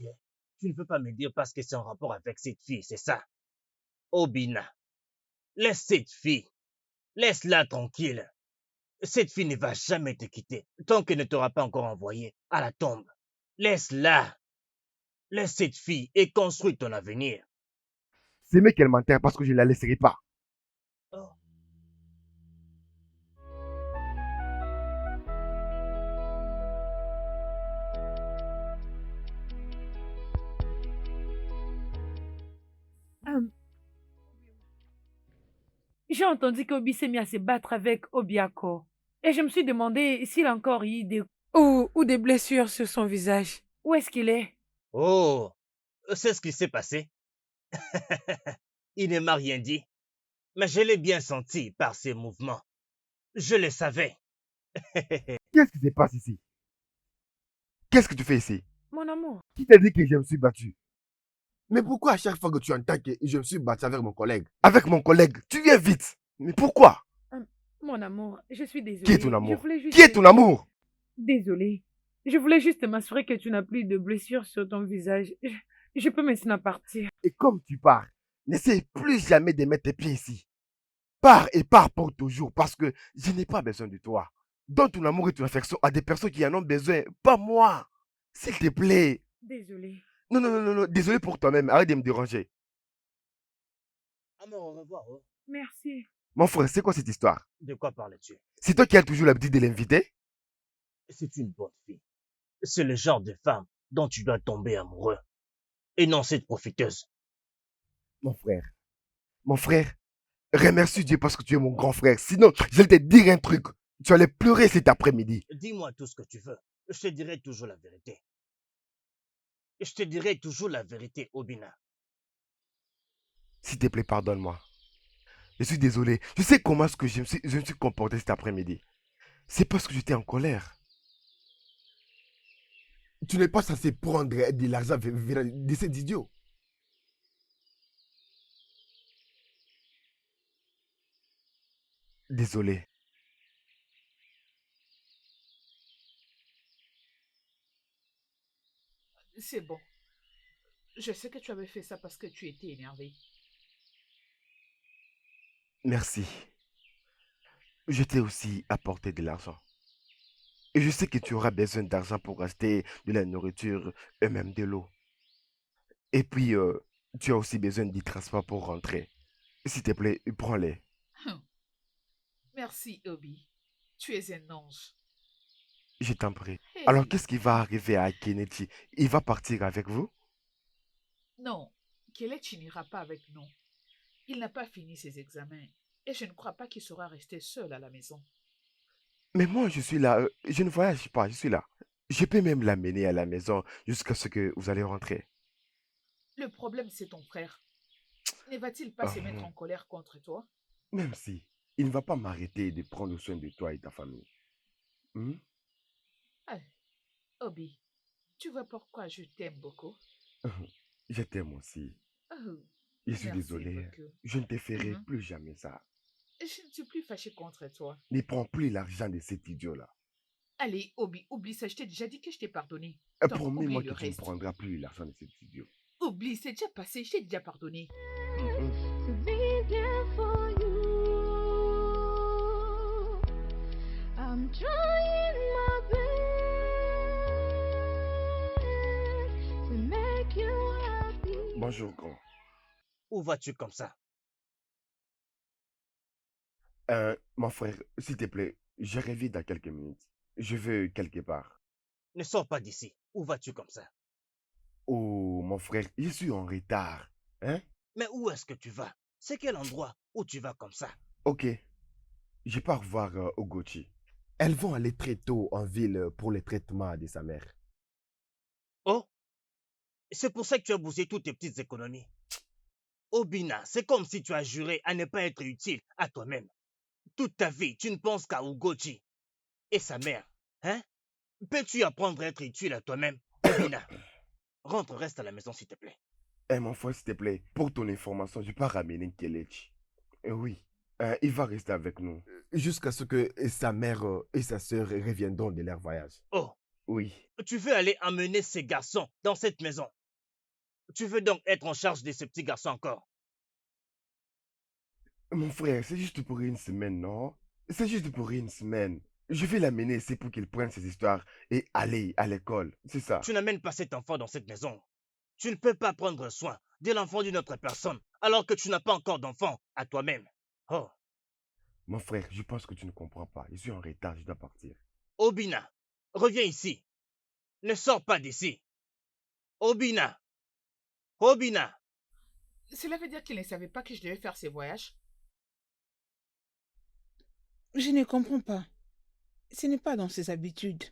Tu ne peux pas me dire parce que c'est en rapport avec cette fille, c'est ça? Obina, laisse cette fille. Laisse-la tranquille. Cette fille ne va jamais te quitter tant qu'elle ne t'aura pas encore envoyé à la tombe. Laisse-la. Laisse cette fille et construis ton avenir. C'est mieux qu'elle m'enterre parce que je ne la laisserai pas. Oh. J'ai entendu qu'Obi s'est mis à se battre avec Obiako. Et je me suis demandé s'il a encore eu ou des blessures sur son visage. Où est-ce qu'il est? Oh, c'est ce qui s'est passé. Il ne m'a rien dit, mais je l'ai bien senti par ses mouvements. Je le savais. Qu'est-ce qui se passe ici? Qu'est-ce que tu fais ici? Mon amour. Qui t'a dit que je me suis battu? Mais pourquoi à chaque fois que tu entends que je me suis battu avec mon collègue? Avec mon collègue, tu viens vite. Mais pourquoi? Mon amour, je suis désolée. Qui est ton amour? Je voulais juste... Qui est ton amour? Désolée. Je voulais juste m'assurer que tu n'as plus de blessures sur ton visage. Je peux maintenant partir. Et comme tu pars, n'essaie plus jamais de mettre tes pieds ici. Pars et pars pour toujours parce que je n'ai pas besoin de toi. Donne ton amour et ton affection à des personnes qui en ont besoin, pas moi. S'il te plaît. Désolée. Non, non, non, non, non. Désolé pour toi-même. Arrête de me déranger. Amour, au revoir. Oh. Merci. Mon frère, c'est quoi cette histoire? De quoi parles-tu? C'est toi qui as toujours l'habitude de l'inviter? C'est une bonne fille. C'est le genre de femme dont tu dois tomber amoureux. Et non cette profiteuse. Mon frère, remercie Dieu parce que tu es mon grand frère. Sinon, je vais te dire un truc. Tu allais pleurer cet après-midi. Dis-moi tout ce que tu veux. Je te dirai toujours la vérité. Je te dirai toujours la vérité, Obina. S'il te plaît, pardonne-moi. Je suis désolé. Je sais comment est-ce que je me suis comporté cet après-midi. C'est parce que j'étais en colère. Tu n'es pas censé prendre de l'argent de ces idiots. Désolé. C'est bon. Je sais que tu avais fait ça parce que tu étais énervé. Merci. Je t'ai aussi apporté de l'argent. Et je sais que tu auras besoin d'argent pour acheter de la nourriture et même de l'eau. Et puis, tu as aussi besoin du transport pour rentrer. S'il te plaît, prends-les. Merci, Obi. Tu es un ange. Je t'en prie. Hey. Alors, qu'est-ce qui va arriver à Kennedy? Il va partir avec vous? Non, Kelechi n'ira pas avec nous. Il n'a pas fini ses examens et je ne crois pas qu'il sera resté seul à la maison. Mais moi, je suis là. Je ne voyage pas, je suis là. Je peux même l'amener à la maison jusqu'à ce que vous allez rentrer. Le problème, c'est ton frère. Ne va-t-il pas se mettre en colère contre toi? Même si, il ne va pas m'arrêter de prendre soin de toi et ta famille. Hmm? Ah, Obi, tu vois pourquoi je t'aime beaucoup? Je t'aime aussi. Oh, Je suis merci désolé. beaucoup. Je ne te ferai Mhm. plus jamais ça. Je ne suis plus fâchée contre toi. Ne prends plus l'argent de cet idiot-là. Allez, oublie ça, je t'ai déjà dit que je t'ai pardonné. Et Donc, oublie promets-moi le que tu ne reste. prendras plus l'argent de cet idiot. Oublie, c'est déjà passé, je t'ai déjà pardonné. Mhm. To be there for you. I'm trying my best to make you happy. Bonjour, grand. Où vas-tu comme ça? Mon frère, s'il te plaît, je reviens dans quelques minutes. Je veux quelque part. Ne sors pas d'ici. Où vas-tu comme ça? Oh, mon frère, je suis en retard. Hein? Mais où est-ce que tu vas? C'est quel endroit où tu vas comme ça? Ok, je pars voir Ogochi. Elles vont aller très tôt en ville pour le traitement de sa mère. Oh, c'est pour ça que tu as bousillé toutes tes petites économies. Obina, c'est comme si tu as juré à ne pas être utile à toi-même. Toute ta vie, tu ne penses qu'à Ugochi et sa mère. Hein? Peux-tu apprendre à être utile à toi-même? Obina, reste à la maison s'il te plaît. Eh, mon frère, s'il te plaît, pour ton information, je peux ramener Kelechi. Oui, il va rester avec nous. Jusqu'à ce que sa mère et sa sœur reviendront de leur voyage. Oh, Oui. tu veux aller amener ces garçons dans cette maison? Tu veux donc être en charge de ces petits garçons encore? Mon frère, c'est juste pour une semaine, non? C'est juste pour une semaine. Je vais l'amener ici pour qu'il prenne ses histoires et aller à l'école. C'est ça. Tu n'amènes pas cet enfant dans cette maison. Tu ne peux pas prendre soin de l'enfant d'une autre personne alors que tu n'as pas encore d'enfant à toi-même. Oh, Mon frère, je pense que tu ne comprends pas. Je suis en retard, je dois partir. Obina, reviens ici. Ne sors pas d'ici. Obina, Obina. Cela veut dire qu'il ne savait pas que je devais faire ces voyages. Je ne comprends pas. Ce n'est pas dans ses habitudes.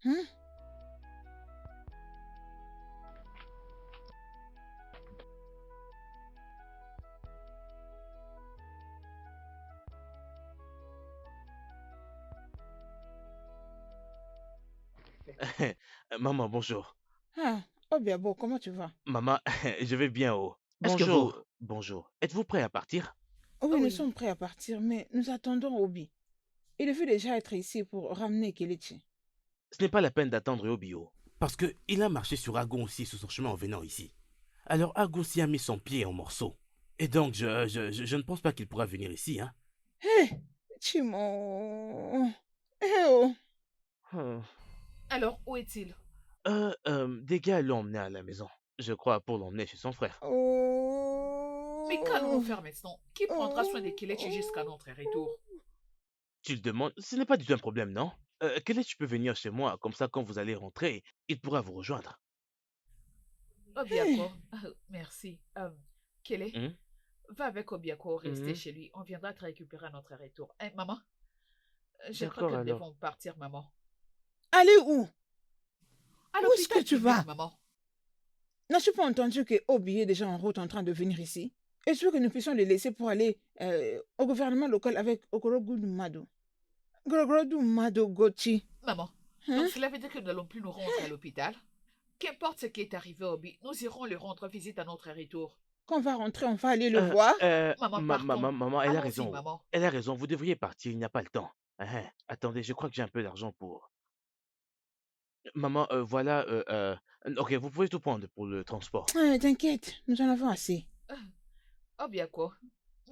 Hein? Maman, bonjour. Ah, oh bien bon, comment tu vas? Maman, je vais bien, oh. Est-ce que Bonjour. vous... Bonjour. Êtes-vous prêt à partir? Oh oui, Oh nous oui. sommes prêts à partir, mais nous attendons Obi. Il devait déjà être ici pour ramener Kelechi. Ce n'est pas la peine d'attendre Obio. Parce que il a marché sur Agon aussi sur son chemin en venant ici. Alors Agon s'y a mis son pied en morceaux. Et donc, je ne pense pas qu'il pourra venir ici, hein. Hé, Chimo. Eh oh. Euh, Alors, où est-il? des gars l'ont emmené à la maison. Je crois pour l'emmener chez son frère. Oh. Mais qu'allons-nous faire maintenant? Qui prendra soin de Kelechi jusqu'à notre retour? Tu le demandes, ce n'est pas du tout un problème, non? Quel est tu peux venir chez moi, comme ça quand vous allez rentrer, il pourra vous rejoindre. Obiako, merci. Kele, Hein? va avec Obiako rester Mhm. chez lui. On viendra te récupérer à notre retour. Hein, maman? Je crois D'accord, que nous alors. devons partir, maman. Allez où? À Où est-ce que l'hôpital tu tout de vas? suite, maman. N'as-tu pas entendu que Obi est déjà en route en train de venir ici? Et tu veux que nous puissions les laisser pour aller au gouvernement local avec Okorogu Mado? Okorogu Mado Gochi. Maman, Hein? donc cela veut dire que nous n'allons plus nous rendre à l'hôpital? Qu'importe ce qui est arrivé, Obi, nous irons le rendre visite à notre retour. Quand on va rentrer, on va aller le voir. Maman, partons. Maman, elle a Allons-y, raison. maman. Elle a raison, vous devriez partir, il n'y a pas le temps. Attendez, je crois que j'ai un peu d'argent pour... Maman, voilà, ok, vous pouvez tout prendre pour le transport. T'inquiète, nous en avons assez. Obiako,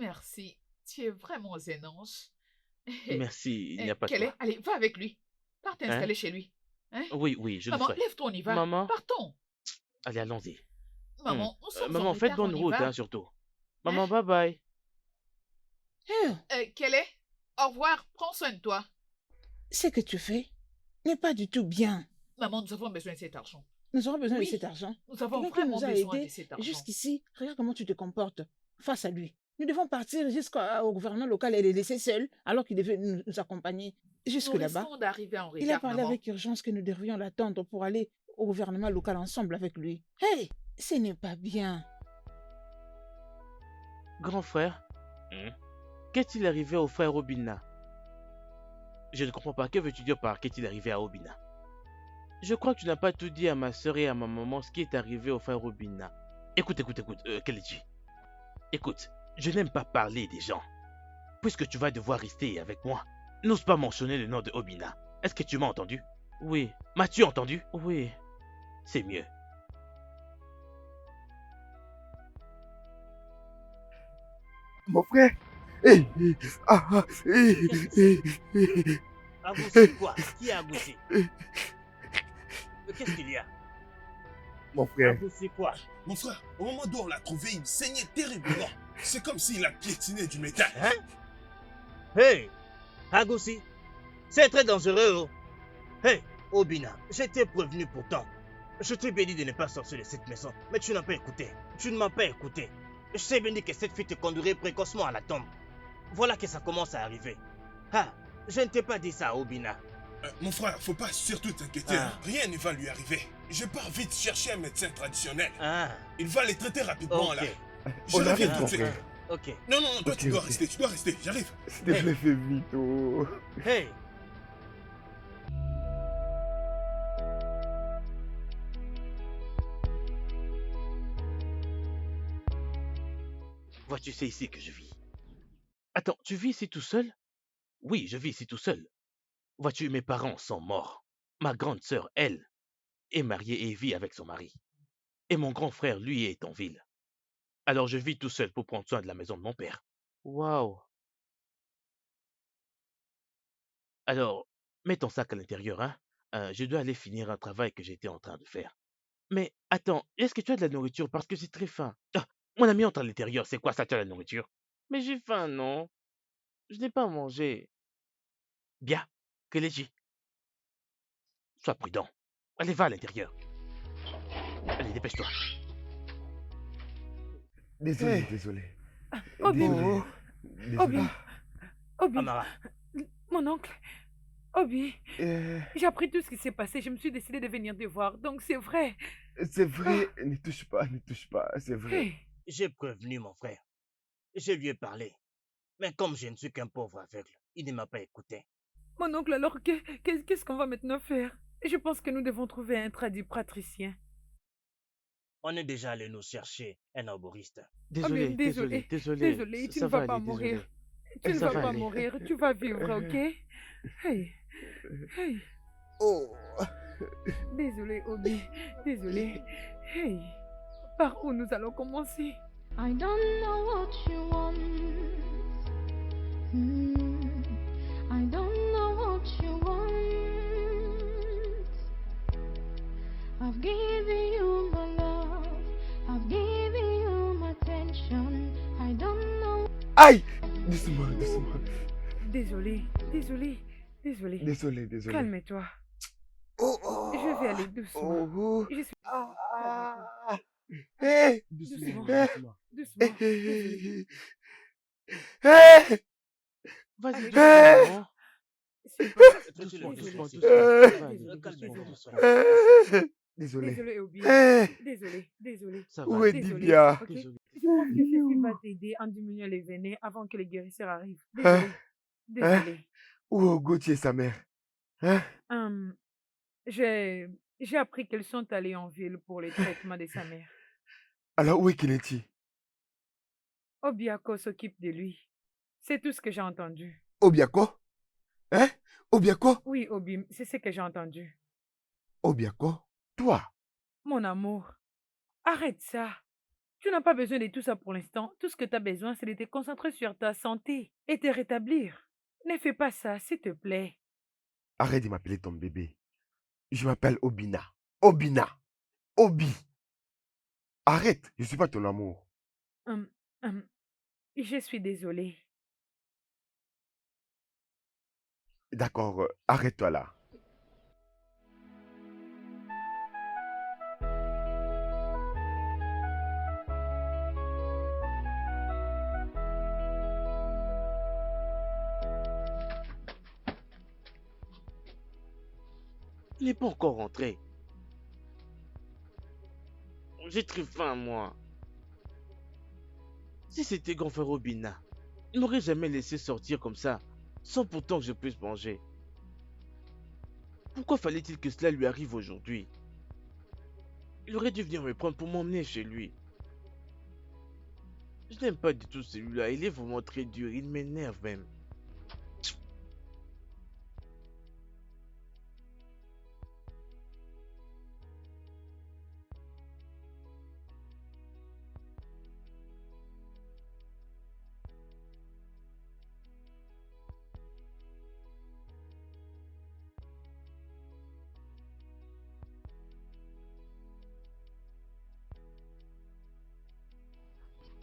merci. Tu es vraiment un ange. Merci, il n'y a pas de Kele, quoi. allez, va avec lui. Pars t'installer chez lui. Hein? Oui, oui, je le Maman, ferai. lève-toi, on y va. Maman, Partons. allez, allons-y. Maman, nous sommes en Maman, faites retard, bonne on y route, va. hein, surtout. Maman, bye bye. Kele, au revoir, prends soin de toi. Ce que tu fais n'est pas du tout bien. Maman, nous avons besoin de cet argent. Nous aurons besoin Oui. de cet argent. Nous avons Quelqu'un qui vraiment nous a besoin de aidés cet argent. jusqu'ici, regarde comment tu te comportes face à lui. Nous devons partir jusqu'au gouvernement local et les laisser seuls alors qu'il devait nous accompagner jusque Nous là-bas. risquons d'arriver en Il a retard, parlé maman. avec urgence que nous devrions l'attendre pour aller au gouvernement local ensemble avec lui. Hey, ce n'est pas bien. Grand frère, qu'est-il arrivé au frère Obina? Je ne comprends pas. Que veux-tu dire par qu'est-il arrivé à Obina? Je crois que tu n'as pas tout dit à ma soeur et à ma maman ce qui est arrivé au frère Obina. Écoute, Kelechi. Écoute, je n'aime pas parler des gens. Puisque tu vas devoir rester avec moi, n'ose pas mentionner le nom de Obina. Est-ce que tu m'as entendu? Oui. M'as-tu entendu? Oui. C'est mieux. Mon frère. Hé, hé, ah, ah, hé, hé, hé, Agoussé quoi? Qui a agoussé? Qu'est-ce qu'il y a? mon frère. Agoussé quoi? Mon frère, au moment où on l'a trouvé, il saignait terriblement. C'est comme s'il a piétiné du métal. Hein? Hey! Agoussé, c'est très dangereux, oh. Hey, Obina, je t'ai prévenu pourtant. Je t'ai bien dit de ne pas sortir de cette maison, mais tu n'as pas écouté. Tu ne m'as pas écouté. Je t'ai bien dit que cette fille te conduirait précocement à la tombe. Voilà que ça commence à arriver. Ah, je ne t'ai pas dit ça, Obina. Mon frère, faut pas surtout t'inquiéter. Ah. Hein. Rien ne va lui arriver. Je pars vite chercher un médecin traditionnel. Ah, Il va les traiter rapidement ok. là. Je On reviens arrive, tout mon de suite. frère. Ok. Non, non, toi Ok, tu dois ok. rester, j'arrive. S'il te plaît, fais vite, oh. Hey! Vois-tu, c'est ici que je vis. Attends, tu vis ici tout seul? Oui, je vis ici tout seul. Vois-tu, mes parents sont morts. Ma grande sœur, elle, est mariée et vit avec son mari. Et mon grand frère, lui, est en ville. Alors je vis tout seul pour prendre soin de la maison de mon père. Waouh! Alors, mets ton sac à l'intérieur, hein? Je dois aller finir un travail que j'étais en train de faire. Mais attends, est-ce que tu as de la nourriture? Parce que j'ai très faim. Ah, mon ami entre à l'intérieur, c'est quoi ça, tu as de la nourriture? Mais j'ai faim, non? Je n'ai pas mangé. Bien, Kelechi, sois prudent. Allez, va à l'intérieur. Allez, dépêche-toi. Désolé, Hey. désolé. Obi, Désolé. Obi, Désolé. Obi, Amara, mon oncle. Obi, Euh, j'ai appris tout ce qui s'est passé. Je me suis décidé de venir te voir. Donc c'est vrai. c'est vrai, ne touche pas, c'est vrai. Hey, j'ai prévenu mon frère. Je lui ai parlé. Mais comme je ne suis qu'un pauvre aveugle, il ne m'a pas écouté. mon oncle, alors qu'est-ce qu'on va maintenant faire? Je pense que nous devons trouver un tradit praticien. On est déjà allé nous chercher un arboriste. Désolé, mais désolé, désolé. désolé, tu Ça ne vas va pas aller, mourir. désolé. Tu ne Ça vas va pas aller. mourir. Tu vas vivre, ok? Hey, hey. Oh, Désolé, Obi. Désolé. Hey. Par où nous allons commencer? I don't know what you want. I don't know what you want. I've given you my love. I've given you my attention. I don't know. aïe! Doucement, doucement. Désolé, désolé, désolé. Désolé, désolé. Calme-toi. Oh, oh, Je vais aller doucement. oh, oh. Je suis Ah, hey, doucement, doucement. doucement. Désolé. Hey, Vas-y, Allez, doucement. hein. Super. Doucement, Désolé. doucement, Désolé. doucement. Ça va aller, Désolé. doucement, Désolé. doucement. désolé. Désolé, Obi. Hey, Désolé, désolé. Ça où va est aller, Désolé. Dibia? Ok. désolé. Je pense que Fifi va t'aider en diminuant les venin avant que les guérisseurs arrivent. Désolé. Désolé. Où est Gauthier et sa mère? Hein? Hum, j'ai appris qu'elles sont allées en ville pour les traitements de sa mère. Alors où est Kelechi? Obiako s'occupe de lui. C'est tout ce que j'ai entendu. Obiako? Hein? Obiako? Oui, Obi, c'est ce que j'ai entendu. Obiako? Toi? Mon amour, arrête ça. Tu n'as pas besoin de tout ça pour l'instant. Tout ce que tu as besoin, c'est de te concentrer sur ta santé et te rétablir. Ne fais pas ça, s'il te plaît. Arrête de m'appeler ton bébé. Je m'appelle Obina. Obina. Obi. Arrête, je suis pas ton amour. Hum, hum, je suis désolée. D'accord, arrête-toi là. Il n'est pas encore rentré. J'ai très faim, moi. Si c'était grand frère Obina, il m'aurait jamais laissé sortir comme ça, sans pourtant que je puisse manger. Pourquoi fallait-il que cela lui arrive aujourd'hui? Il aurait dû venir me prendre pour m'emmener chez lui. Je n'aime pas du tout celui-là, il est vraiment très dur, il m'énerve même.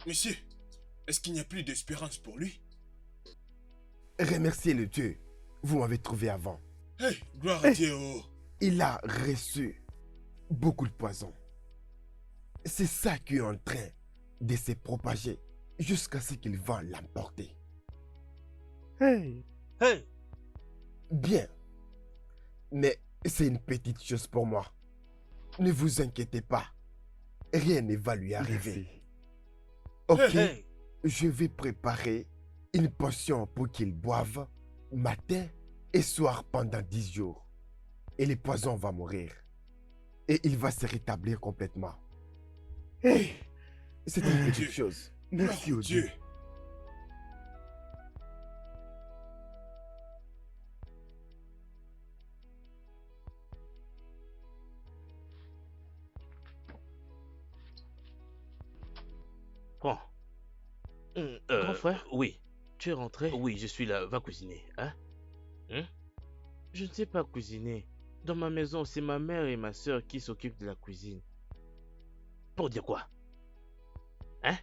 Monsieur, est-ce qu'il n'y a plus d'espérance pour lui? Remerciez le Dieu. Vous m'avez trouvé avant. Hey, gloire à Eh, Dieu, oh. il a reçu beaucoup de poison. C'est ça qui est en train de se propager jusqu'à ce qu'il va l'emporter. Hey. Hey, Bien, mais c'est une petite chose pour moi. Ne vous inquiétez pas. Rien ne va lui arriver. Ok, hey, je vais préparer une potion pour qu'il boive matin et soir pendant 10 jours. Et le poison va mourir. Et il va se rétablir complètement. Hey, c'est une petite Dieu. chose. Gloire Merci à au Dieu. Dieu. Prends. Grand frère? Oui. Tu es rentré? Oui, je suis là. Va cuisiner, hein? Hein? Je ne sais pas cuisiner. Dans ma maison, c'est ma mère et ma sœur qui s'occupent de la cuisine. Pour dire quoi? Hein?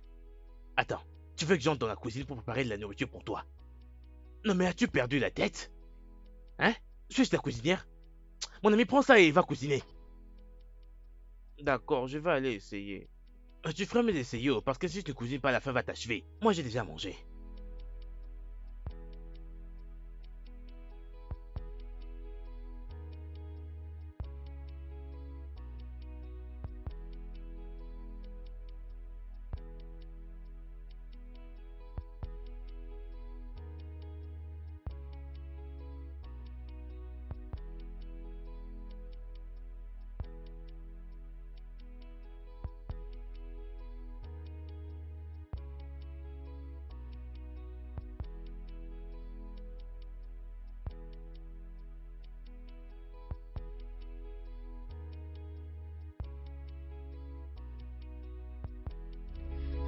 Attends, tu veux que j'entre dans la cuisine pour préparer de la nourriture pour toi? Non mais as-tu perdu la tête? Hein? Suis-je ta cuisinière? Mon ami, prends ça et va cuisiner. D'accord, je vais aller essayer. Tu feras mieux d'essayer, oh, parce que si je ne cuisine pas, la faim va t'achever. Moi, j'ai déjà mangé.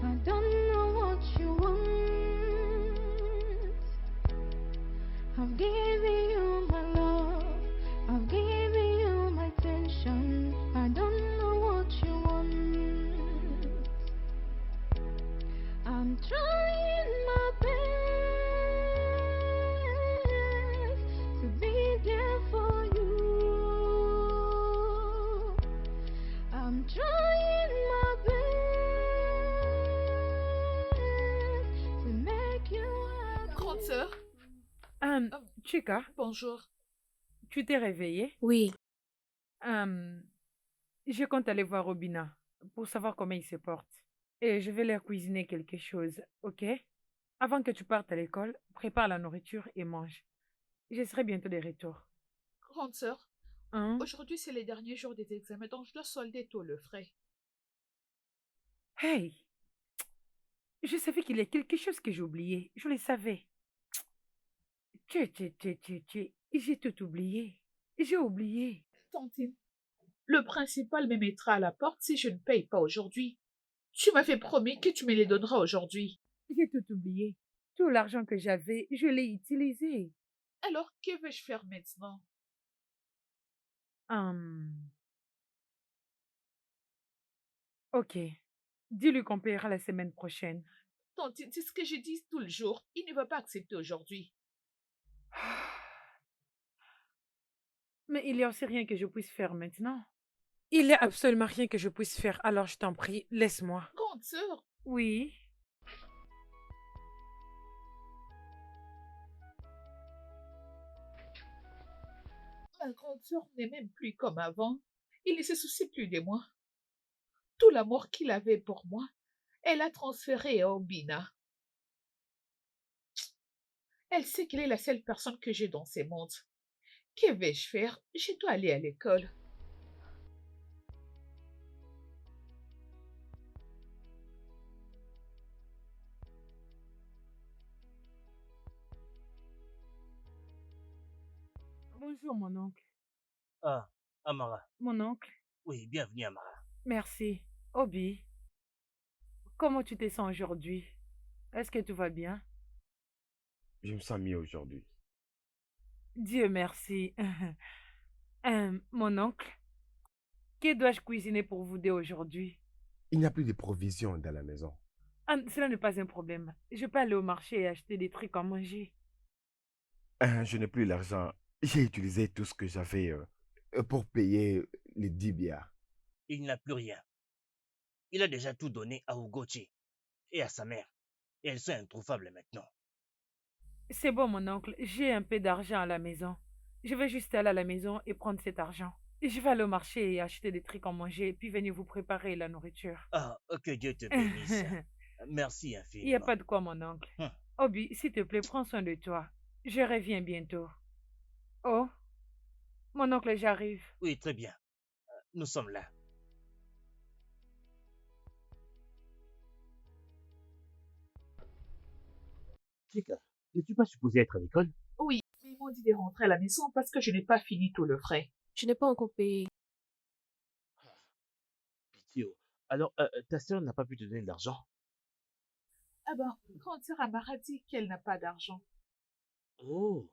I don't know what you want. I've given you my love. I've given you my attention. I don't know what you want. I'm trying my best to be there for you. I'm trying my best to make you happy. Grande sœur, Chica, bonjour. tu t'es réveillée? Oui, Je compte aller voir Robina pour savoir comment il se porte. Et je vais leur cuisiner quelque chose, ok? Avant que tu partes à l'école, prépare la nourriture et mange. Je serai bientôt de retour. Grande sœur, Hein? aujourd'hui c'est les derniers jours des examens, donc je dois solder tout le frais. Hey! Je savais qu'il y a quelque chose que j'ai oublié. Je le savais. J'ai tout oublié. J'ai oublié. Tantine, le principal me mettra à la porte si je ne paye pas aujourd'hui. Tu m'avais promis que tu me les donneras aujourd'hui. J'ai tout oublié. Tout l'argent que j'avais, je l'ai utilisé. Alors, que vais-je faire maintenant? Ok. Dis-lui qu'on paiera la semaine prochaine. Tantine, c'est ce que je dis tout le jour. Il ne va pas accepter aujourd'hui. Mais il y a aussi rien que je puisse faire maintenant. Il n'y a absolument rien que je puisse faire, alors je t'en prie, laisse-moi. Grande sœur, Oui. ma grande sœur n'est même plus comme avant. Il ne se soucie plus de moi. Tout l'amour qu'il avait pour moi, elle a transféré à Obina. Elle sait qu'elle est la seule personne que j'ai dans ce monde, Que vais-je faire? Je dois aller à l'école. Bonjour, mon oncle. Ah, Amara. Mon oncle, Oui, bienvenue, Amara. merci. Obi, comment tu te sens aujourd'hui? Est-ce que tout va bien? Je me sens mieux aujourd'hui. Dieu merci. Mon oncle, que dois-je cuisiner pour vous deux aujourd'hui? Il n'y a plus de provisions dans la maison. Ah, cela n'est pas un problème. Je peux aller au marché et acheter des trucs à manger. Je n'ai plus l'argent. J'ai utilisé tout ce que j'avais pour payer les 10 bières. Il n'a plus rien. Il a déjà tout donné à Ugochi et à sa mère. Et elles sont introuvables maintenant. C'est bon, mon oncle, j'ai un peu d'argent à la maison. Je vais juste aller à la maison et prendre cet argent. Et je vais aller au marché et acheter des trucs à manger, puis venir vous préparer la nourriture. Ah, que Dieu te bénisse. Merci Il n'y a infiniment. pas de quoi, mon oncle. Hum. Obi, s'il te plaît, prends soin de toi. Je reviens bientôt. Oh, mon oncle, j'arrive. Oui, très bien. Nous sommes là. Chica, n'es-tu pas supposé être à l'école? Oui, mais ils m'ont dit de rentrer à la maison parce que je n'ai pas fini tout le frais. Je n'ai pas encore payé. Pitié. Alors, ta sœur n'a pas pu te donner de l'argent? Ah ben, grande sœur Amara dit qu'elle n'a pas d'argent. Oh,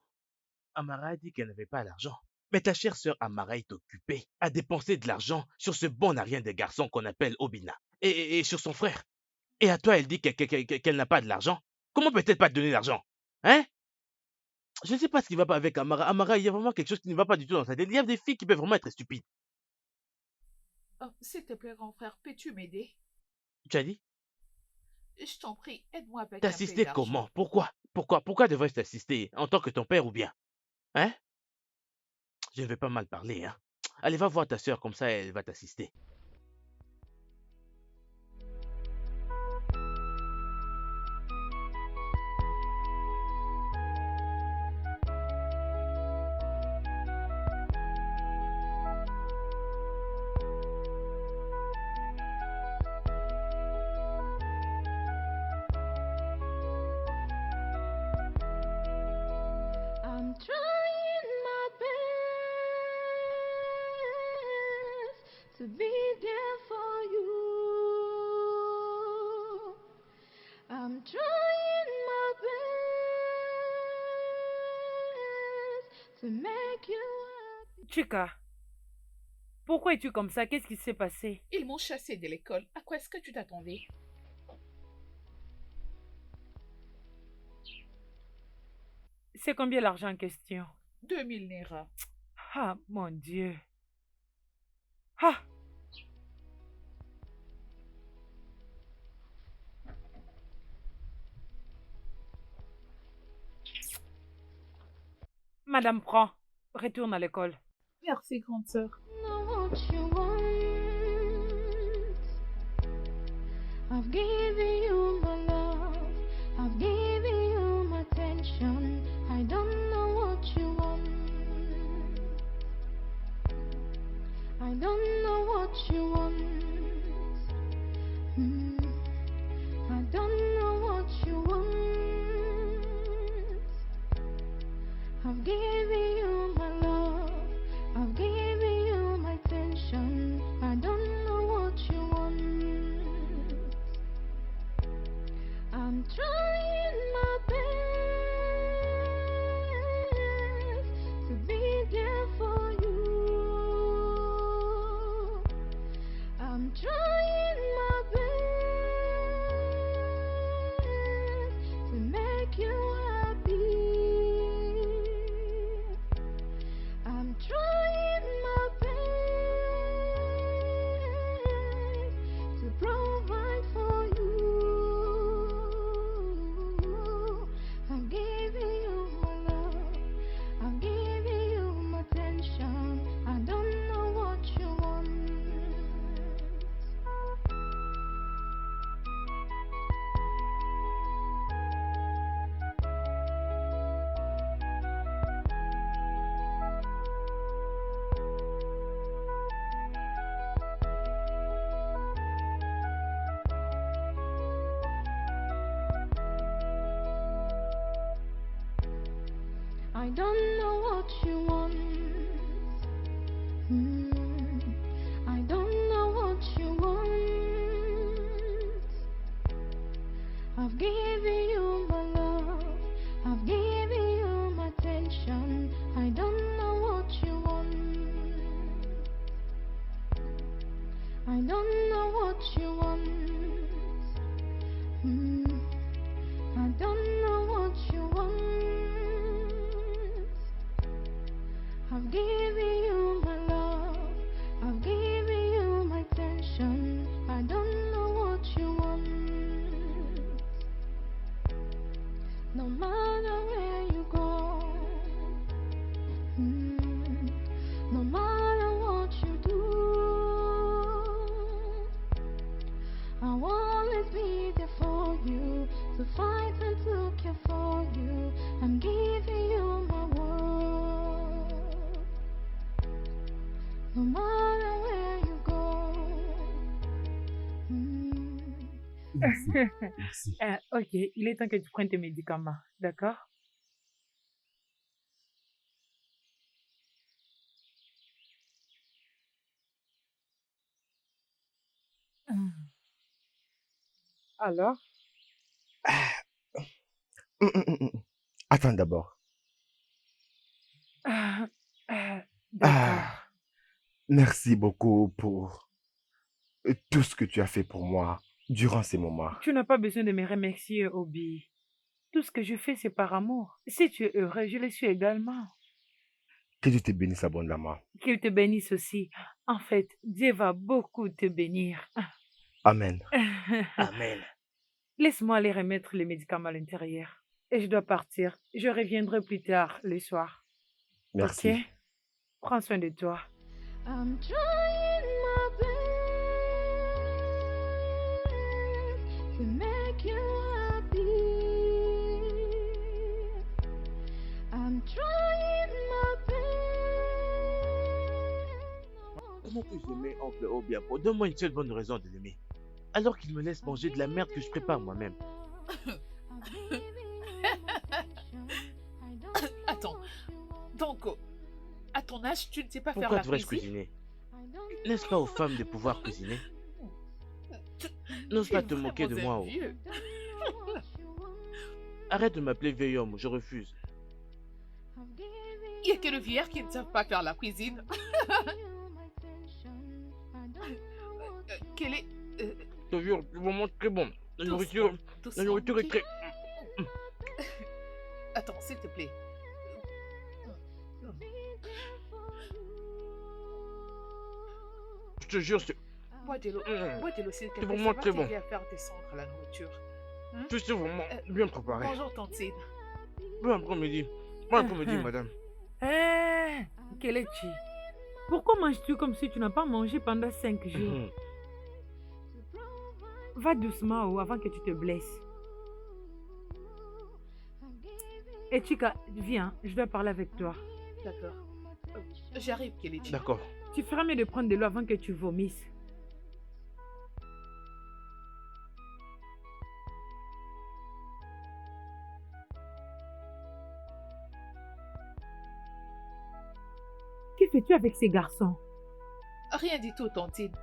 Amara a dit qu'elle n'avait pas l'argent. Mais ta chère sœur Amara est occupée à dépenser de l'argent sur ce bon à rien de garçon qu'on appelle Obina. Et sur son frère. Et à toi, elle dit qu'elle n'a pas de l'argent. Comment peut-elle pas te donner l'argent? Hein? Je ne sais pas ce qui va pas avec Amara. Amara, il y a vraiment quelque chose qui ne va pas du tout dans sa tête. Il y a des filles qui peuvent vraiment être stupides. Oh, s'il te plaît, grand frère, peux-tu m'aider? Tu as dit? Je t'en prie, aide-moi avec un peu T'assister d'argent. comment? Pourquoi devrais-je t'assister? En tant que ton père ou bien? Hein? Je ne vais pas mal parler, hein. Allez, va voir ta sœur, comme ça elle va t'assister. I'm trying my best to be there for you. I'm trying my best to make you happy. Chica, pourquoi es-tu comme ça? Qu'est-ce qui s'est passé? Ils m'ont chassé de l'école. À quoi est-ce que tu t'attendais? C'est combien l'argent en question? 2000 Naira. Ah, mon Dieu. Ah! Madame, prends. Retourne à l'école. Merci, grande sœur. Know what you want. I've given you my love. I've given you my attention. I don't know what you want. I don't know what you want. I don't know what you want. I've given you my love. I've given you my attention. I don't know what you want. I'm trying my best to be there for you. I'm trying my best to make you happy. I don't know what you want. I don't know what you want. I've given you my love. I've given you my attention. I don't know what you want. I don't know what you want. I don't know what you want. I've given you my love. I've given you my attention. I don't know what you want. No matter where you go, no matter what you do, I'll always be there for you, to fight and to care for you. I'm giving you my word. No matter where you go. Merci. Merci. Ok, il est temps que tu prennes tes médicaments, d'accord? Alors? Attends d'abord. Ah, d'accord. Ah, merci beaucoup pour tout ce que tu as fait pour moi durant ces moments. Tu n'as pas besoin de me remercier, Obi. Tout ce que je fais, c'est par amour. Si tu es heureux, je le suis également. Que Dieu te bénisse abondamment. Qu'il te bénisse aussi. En fait, Dieu va beaucoup te bénir. Amen. Amen. Laisse-moi aller remettre les médicaments à l'intérieur. Et je dois partir. Je reviendrai plus tard, le soir. Merci. Ok? Prends soin de toi. I'm trying my best to make you happy. I'm trying my best. Comment que je l'aimais, oncle Obiapo? Donne-moi une seule bonne raison de l'aimer. Alors qu'il me laisse manger de la merde que je prépare moi-même. Attends. Donc, à ton âge, tu ne sais pas faire Pourquoi la devrais-je cuisine? cuisiner? N'est-ce pas aux femmes de pouvoir cuisiner? N'ose Tu pas es te moquer de vraiment moi. un Oh. vieux. Arrête de m'appeler vieil homme, je refuse. Il n'y a que les vieillards qui ne savent pas faire la cuisine. Quel est... Je te jure, c'est vraiment très bon. La nourriture, doucement, la nourriture est ok? très... Attends, s'il te plaît. Je te jure, c'est... Bois de l'eau. Bois de l'eau, s'il te plaît. vraiment Ça va très bon. t'aider à faire descendre la nourriture. Je suis vraiment bien préparé. Bonjour, Tantine. Bon après-midi. Bon après-midi, madame. Hé, Kelechi, pourquoi manges-tu comme si tu n'as pas mangé pendant 5 jours? Mhm. Va doucement oh, avant que tu te blesses. Et Chika, viens, je dois parler avec toi. D'accord. J'arrive, Kelechi. D'accord. Tu feras mieux de prendre de l'eau avant que tu vomisses. Que fais-tu avec ces garçons? Rien du tout, Tantine.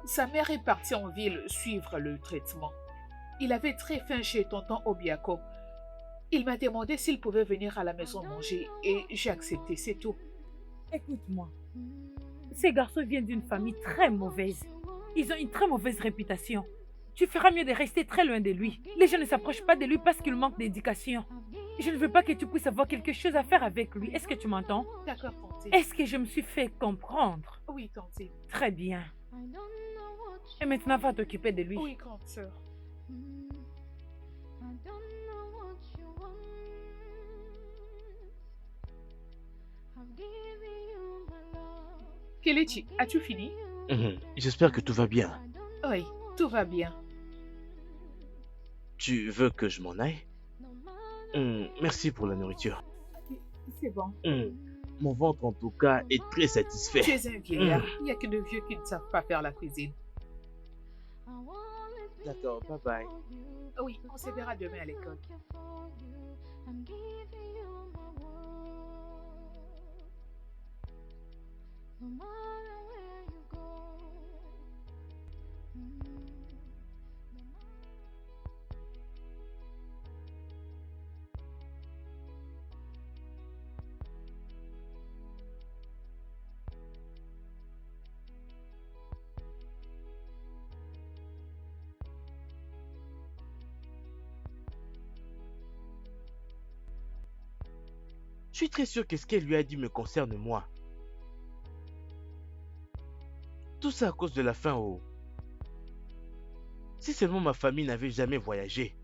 Sa mère est partie en ville suivre le traitement. Il avait très faim chez tonton Obiako. Il m'a demandé s'il pouvait venir à la maison manger et j'ai accepté, c'est tout. Écoute-moi, ces garçons viennent d'une famille très mauvaise. Ils ont une très mauvaise réputation. Tu feras mieux de rester très loin de lui. Les gens ne s'approchent pas de lui parce qu'il manque d'éducation. Je ne veux pas que tu puisses avoir quelque chose à faire avec lui. Est-ce que tu m'entends? D'accord, Tantine. Est-ce que je me suis fait comprendre? Oui, Tantine. Très bien. Et maintenant, va t'occuper de lui. Oui, grande sœur. Kelechi, as-tu fini? J'espère que tout va bien. Oui, tout va bien. Tu veux que je m'en aille? Merci pour la nourriture. C'est bon. Mon ventre, en tout cas, est très satisfait. Tu es un vieillard. Il n'y a que de vieux qui ne savent pas faire la cuisine. D'accord, bye bye. Oui, on se verra demain à l'école. Je suis très sûr que ce qu'elle lui a dit me concerne moi. Tout ça à cause de la faim, oh. Si seulement ma famille n'avait jamais voyagé,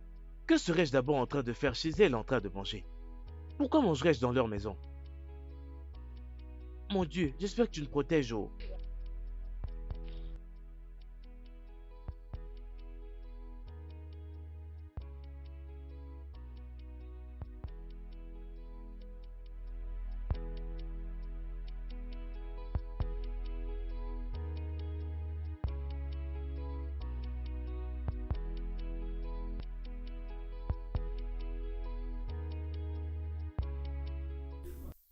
que serais-je d'abord en train de faire chez elle en train de manger? Pourquoi mangerais-je dans leur maison? Mon Dieu, j'espère que tu me protèges, oh.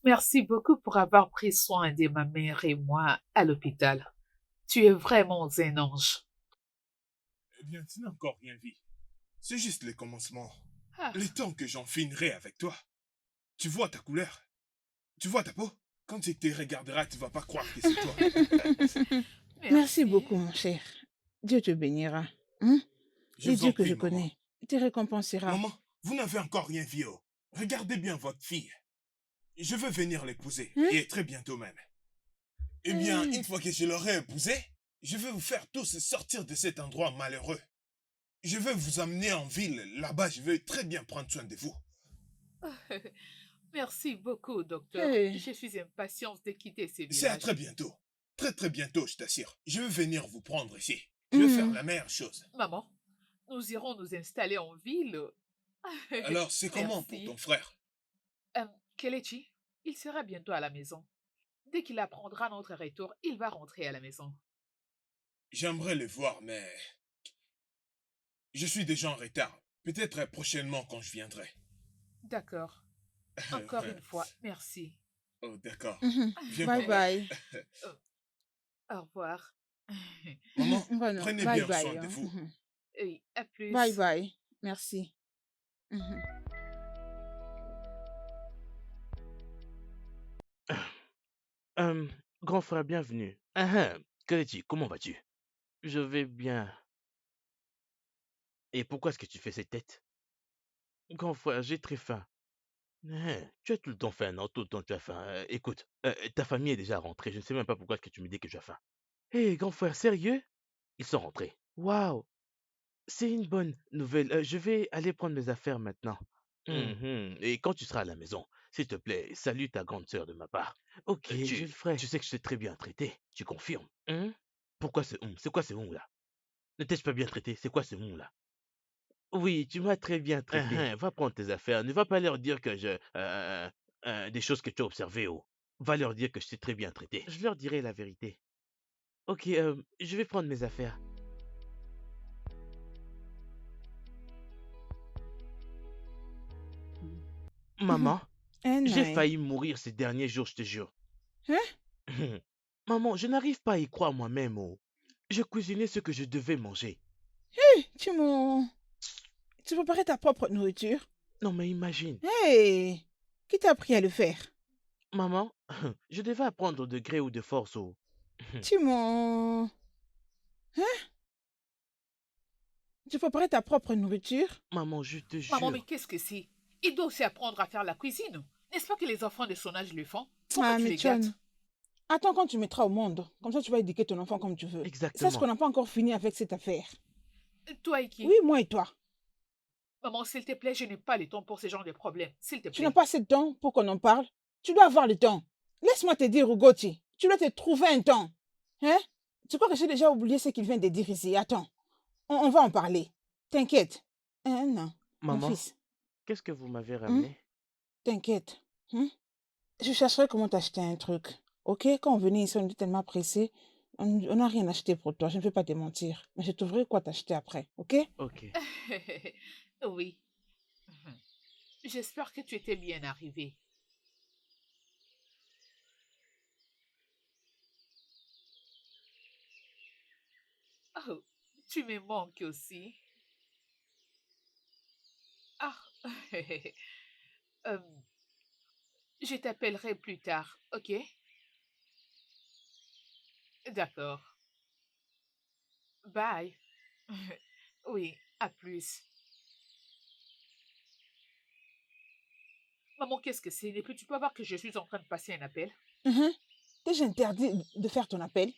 Merci beaucoup pour avoir pris soin de ma mère et moi à l'hôpital. Tu es vraiment un ange. Eh bien, tu n'as encore rien vu. C'est juste le commencement. Ah, Le temps que j'en finirai avec toi. Tu vois ta couleur? Tu vois ta peau? Quand tu te regarderas, tu vas pas croire que c'est toi. Merci beaucoup, mon cher. Dieu te bénira. Hein? Je Et vous en Dieu que prie, je maman. connais te récompensera. Maman, vous n'avez encore rien vu. Oh. Regardez bien votre fille. Je veux venir l'épouser, Hein? et très bientôt même. Eh bien, une fois que je l'aurai épousée, je vais vous faire tous sortir de cet endroit malheureux. Je vais vous amener en ville. Là-bas, je vais très bien prendre soin de vous. Merci beaucoup, docteur. Hey. Je suis impatiente de quitter ce C'est à village. très bientôt. Très très bientôt, je t'assure. Je vais venir vous prendre ici. Je vais faire la meilleure chose. Maman, nous irons nous installer en ville. Alors, c'est comment pour Merci. ton frère? Kelechi, il sera bientôt à la maison. Dès qu'il apprendra notre retour, il va rentrer à la maison. J'aimerais le voir, mais je suis déjà en retard. Peut-être prochainement quand je viendrai. D'accord. Encore une fois, merci. Oh, d'accord. Mhm. Viens Bye par là. bye. Au revoir. Maman, Bueno, prenez bye bien bye. soin de Hein. vous. Mhm. Oui, à plus. Bye bye. Merci. Mhm. Grand frère, bienvenue. Kelechi, comment vas-tu? Je vais bien. Et pourquoi est-ce que tu fais cette tête? Grand frère, j'ai très faim. Tu as tout le temps faim, non? Tout le temps tu as faim. Écoute, ta famille est déjà rentrée. Je ne sais même pas pourquoi est-ce que tu me dis que tu as faim. Hé, grand frère, sérieux? Ils sont rentrés. Waouh, c'est une bonne nouvelle. Je vais aller prendre mes affaires maintenant. Et quand tu seras à la maison, s'il te plaît, salue ta grande sœur de ma part. Ok, je le ferai. Tu sais que je t'ai très bien traité. Tu confirmes? Pourquoi ce C'est quoi ce là? Ne t'ai-je pas bien traité? C'est quoi ce là? Oui, tu m'as très bien traité. Va prendre tes affaires. Ne va pas leur dire que des choses que tu as observées. Oh. Va leur dire que je t'ai très bien traité. Je leur dirai la vérité. Ok, je vais prendre mes affaires. Maman, j'ai Nai. failli mourir ces derniers jours, je te jure. Hein? Maman, je n'arrive pas à y croire moi-même. Oh. Je cuisinais ce que je devais manger. Tu m'en... Tu préparais ta propre nourriture? Non, mais imagine. Hey! Qui t'a appris à le faire? Maman, je devais apprendre de gré ou de force. Oh. Tu m'en... Tu préparais ta propre nourriture? Maman, je te Maman, jure. mais qu'est-ce que c'est? Il doit aussi apprendre à faire la cuisine. N'est-ce pas que les enfants de son âge le font? Pourquoi Ah, tu mais les gâtes? John, attends quand tu mettras au monde. Comme ça, tu vas éduquer ton enfant comme tu veux. Exactement. Sache qu'on n'a pas encore fini avec cette affaire. Toi et qui? Oui, moi et toi. Maman, s'il te plaît, je n'ai pas le temps pour ce genre de problème. S'il te Tu plaît. n'as pas assez de temps pour qu'on en parle? Tu dois avoir le temps. Laisse-moi te dire, Ugoti. Tu dois te trouver un temps. Hein? Tu crois que j'ai déjà oublié ce qu'il vient de dire ici? Attends. On va en parler. T'inquiète. Hein, non. Mon Maman, fils. qu'est-ce que vous m'avez ramené? T'inquiète. Je chercherai comment t'acheter un truc. Ok? Quand on venait ici, on était tellement pressés. On n'a rien acheté pour toi. Je ne vais pas te mentir. Mais je trouverai quoi t'acheter après. Ok? Ok. Oui. J'espère que tu étais bien arrivé. Oh, tu me manques aussi. Ah, euh, je t'appellerai plus tard, ok? D'accord. Bye. Oui, à plus. Maman, qu'est-ce que c'est? Ne peux-tu pas voir que je suis en train de passer un appel? T'ai-je interdit de faire ton appel?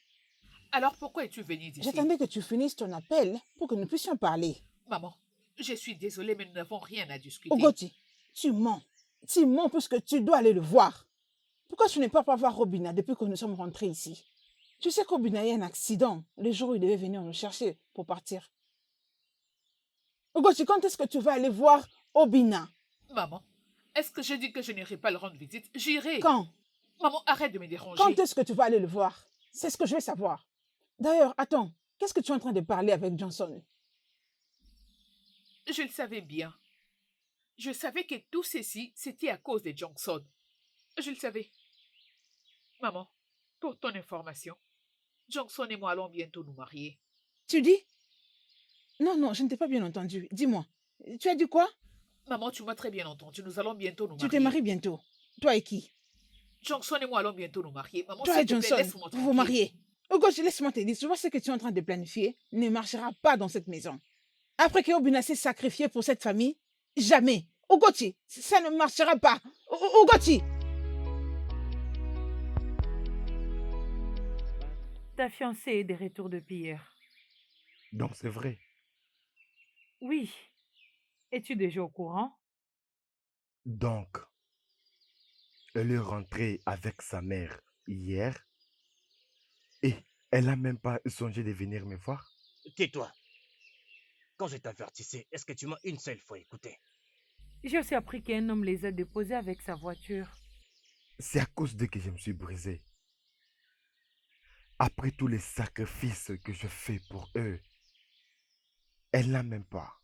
Alors pourquoi es-tu venue d'ici? J'attendais que tu finisses ton appel pour que nous puissions parler. Maman, je suis désolée, mais nous n'avons rien à discuter. Ogoti, tu mens. Tu mens puisque tu dois aller le voir. Pourquoi tu n'es pas voir Robina depuis que nous sommes rentrés ici? Tu sais qu'Obina a eu un accident le jour où il devait venir nous chercher pour partir. Ogoti, quand est-ce que tu vas aller voir Obina? Maman, est-ce que je dis que je n'irai pas le rendre visite? J'irai. Quand? Maman, arrête de me déranger. Quand est-ce que tu vas aller le voir? C'est ce que je veux savoir. D'ailleurs, attends, qu'est-ce que tu es en train de parler avec Johnson? Je le savais bien. Je savais que tout ceci, c'était à cause de Johnson. Je le savais. Maman, pour ton information, Johnson et moi allons bientôt nous marier. Tu dis? Non, je ne t'ai pas bien entendu. Dis-moi, tu as dit quoi? Maman, tu m'as très bien entendu. Nous allons bientôt nous Tu marier. te maries bientôt. Toi et qui? Johnson et moi allons bientôt nous marier. Maman, Toi s'il et te plaît, Johnson, laisse-moi vous vous tranquille. mariez. Ogoti, laisse-moi te dire, tu vois ce que tu es en train de planifier ne marchera pas dans cette maison. Après que Obina s'est sacrifié pour cette famille, jamais. Ogoti, ça ne marchera pas. Ogoti! Ta fiancée est de retour depuis hier. Donc c'est vrai. Oui. Es-tu déjà au courant? Donc, elle est rentrée avec sa mère hier et elle n'a même pas songé de venir me voir. Tais-toi. Quand je t'avertissais, est-ce que tu m'as une seule fois écouté? J'ai aussi appris qu'un homme les a déposés avec sa voiture. C'est à cause d'eux que je me suis brisé. Après tous les sacrifices que je fais pour eux, elle n'a même pas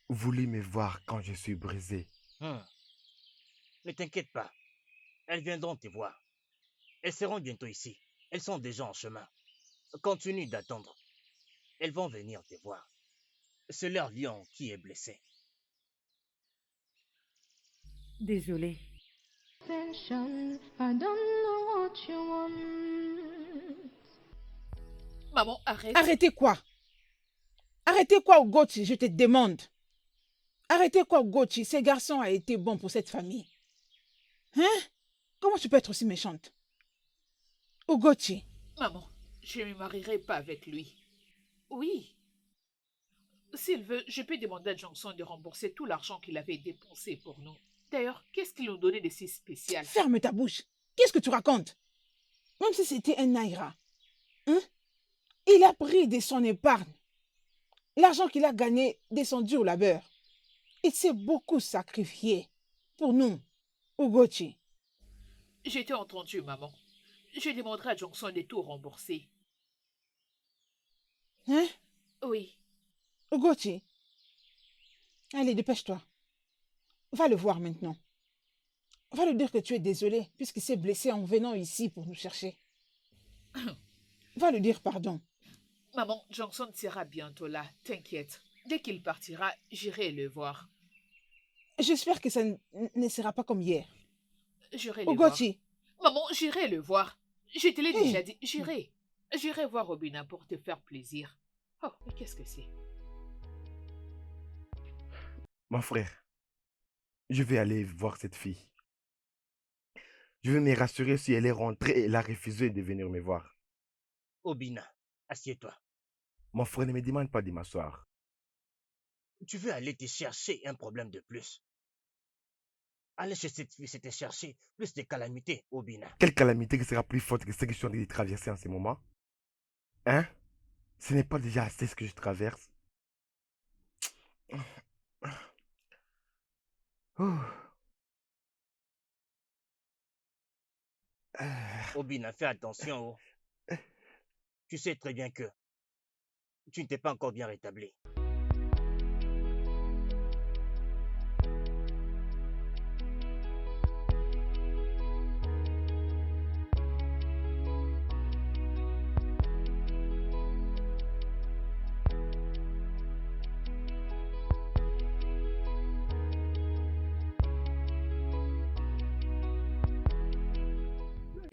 voulu me voir quand je suis brisé. Ne t'inquiète pas. Elles viendront te voir. Elles seront bientôt ici. Elles sont déjà en chemin. Continue d'attendre. Elles vont venir te voir. C'est leur lion qui est blessé. Désolée. Attention, I don't know what you want. Maman, arrête. Arrêtez quoi? Arrêtez quoi, Ogoti, je te demande. Arrêtez quoi, Ogoti, ce garçon a été bon pour cette famille. Hein? Comment tu peux être aussi méchante? Ogoti, Maman, je ne me marierai pas avec lui. Oui. S'il veut, je peux demander à Johnson de rembourser tout l'argent qu'il avait dépensé pour nous. D'ailleurs, qu'est-ce qu'il nous donnait de si spécial? ferme ta bouche. Qu'est-ce que tu racontes? Même si c'était un naira. Hein? Il a pris de son épargne. L'argent qu'il a gagné de son dur labeur. Il s'est beaucoup sacrifié pour nous, Ogoti. J'ai été entendu, maman. Je demanderai à Johnson de tout rembourser. Hein? Oui. Ogoti. Allez, dépêche-toi. Va le voir maintenant. Va lui dire que tu es désolé puisqu'il s'est blessé en venant ici pour nous chercher. Va lui dire pardon. Maman, Johnson sera bientôt là, t'inquiète. Dès qu'il partira, j'irai le voir. J'espère que ça ne sera pas comme hier. J'irai le voir. Ogoti, Maman, j'irai le voir. Je te l'ai Hey. déjà dit, j'irai. J'irai voir Robina pour te faire plaisir. Oh, mais qu'est-ce que c'est? Mon frère, je vais aller voir cette fille. Je vais me rassurer si elle est rentrée et elle a refusé de venir me voir. Obina, assieds-toi. Mon frère, ne me demande pas de m'asseoir. Tu veux aller te chercher un problème de plus. Aller chez cette fille, c'est te chercher plus de calamités, Obina. Quelle calamité qui sera plus forte que ce que je suis en train de traverser en ce moment? Hein? Ce n'est pas déjà assez ce que je traverse? Oh. Obina, fais attention. Tu sais très bien que tu ne t'es pas encore bien rétabli.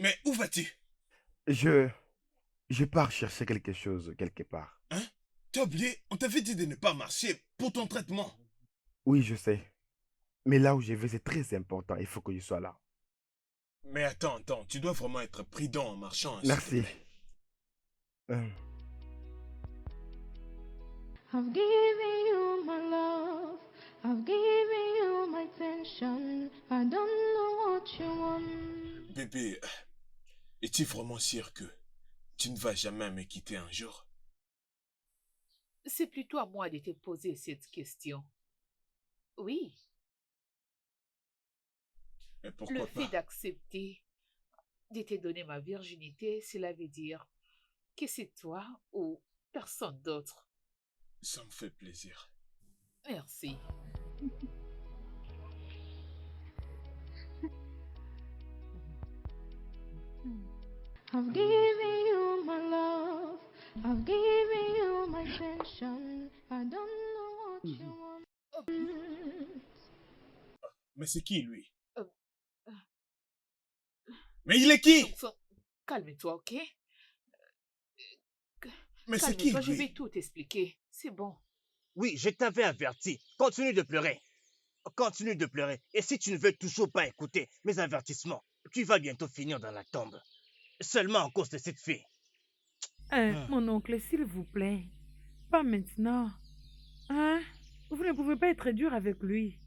Mais où vas-tu? Je pars chercher quelque chose quelque part. Hein? T'as oublié? On t'avait dit de ne pas marcher pour ton traitement. Oui, je sais. Mais là où je vais, c'est très important. Il faut que je sois là. Mais attends, tu dois vraiment être prudent en marchant, s'il te Merci. plaît. I've given you my love. I've given you my attention. I don't know what you want. Bébé, es-tu vraiment sûr que tu ne vas jamais me quitter un jour? C'est plutôt à moi de te poser cette question. Oui, Mais le pourquoi fait pas? d'accepter de te donner ma virginité, cela veut dire que c'est toi ou personne d'autre. Ça me fait plaisir. Merci. I've given you my love. I've given you my attention. I don't know what you want. Mais c'est qui, lui? Euh, euh, Mais il est qui? Thompson, calme-toi, ok? Mais c'est qui, Calme-toi, je vais lui? tout t'expliquer. C'est bon. Oui, je t'avais averti. Continue de pleurer. Continue de pleurer. Et si tu ne veux toujours pas écouter mes avertissements, tu vas bientôt finir dans la tombe. Seulement à cause de cette fille. Mon oncle, s'il vous plaît. Pas maintenant. Hein? Vous ne pouvez pas être dur avec lui.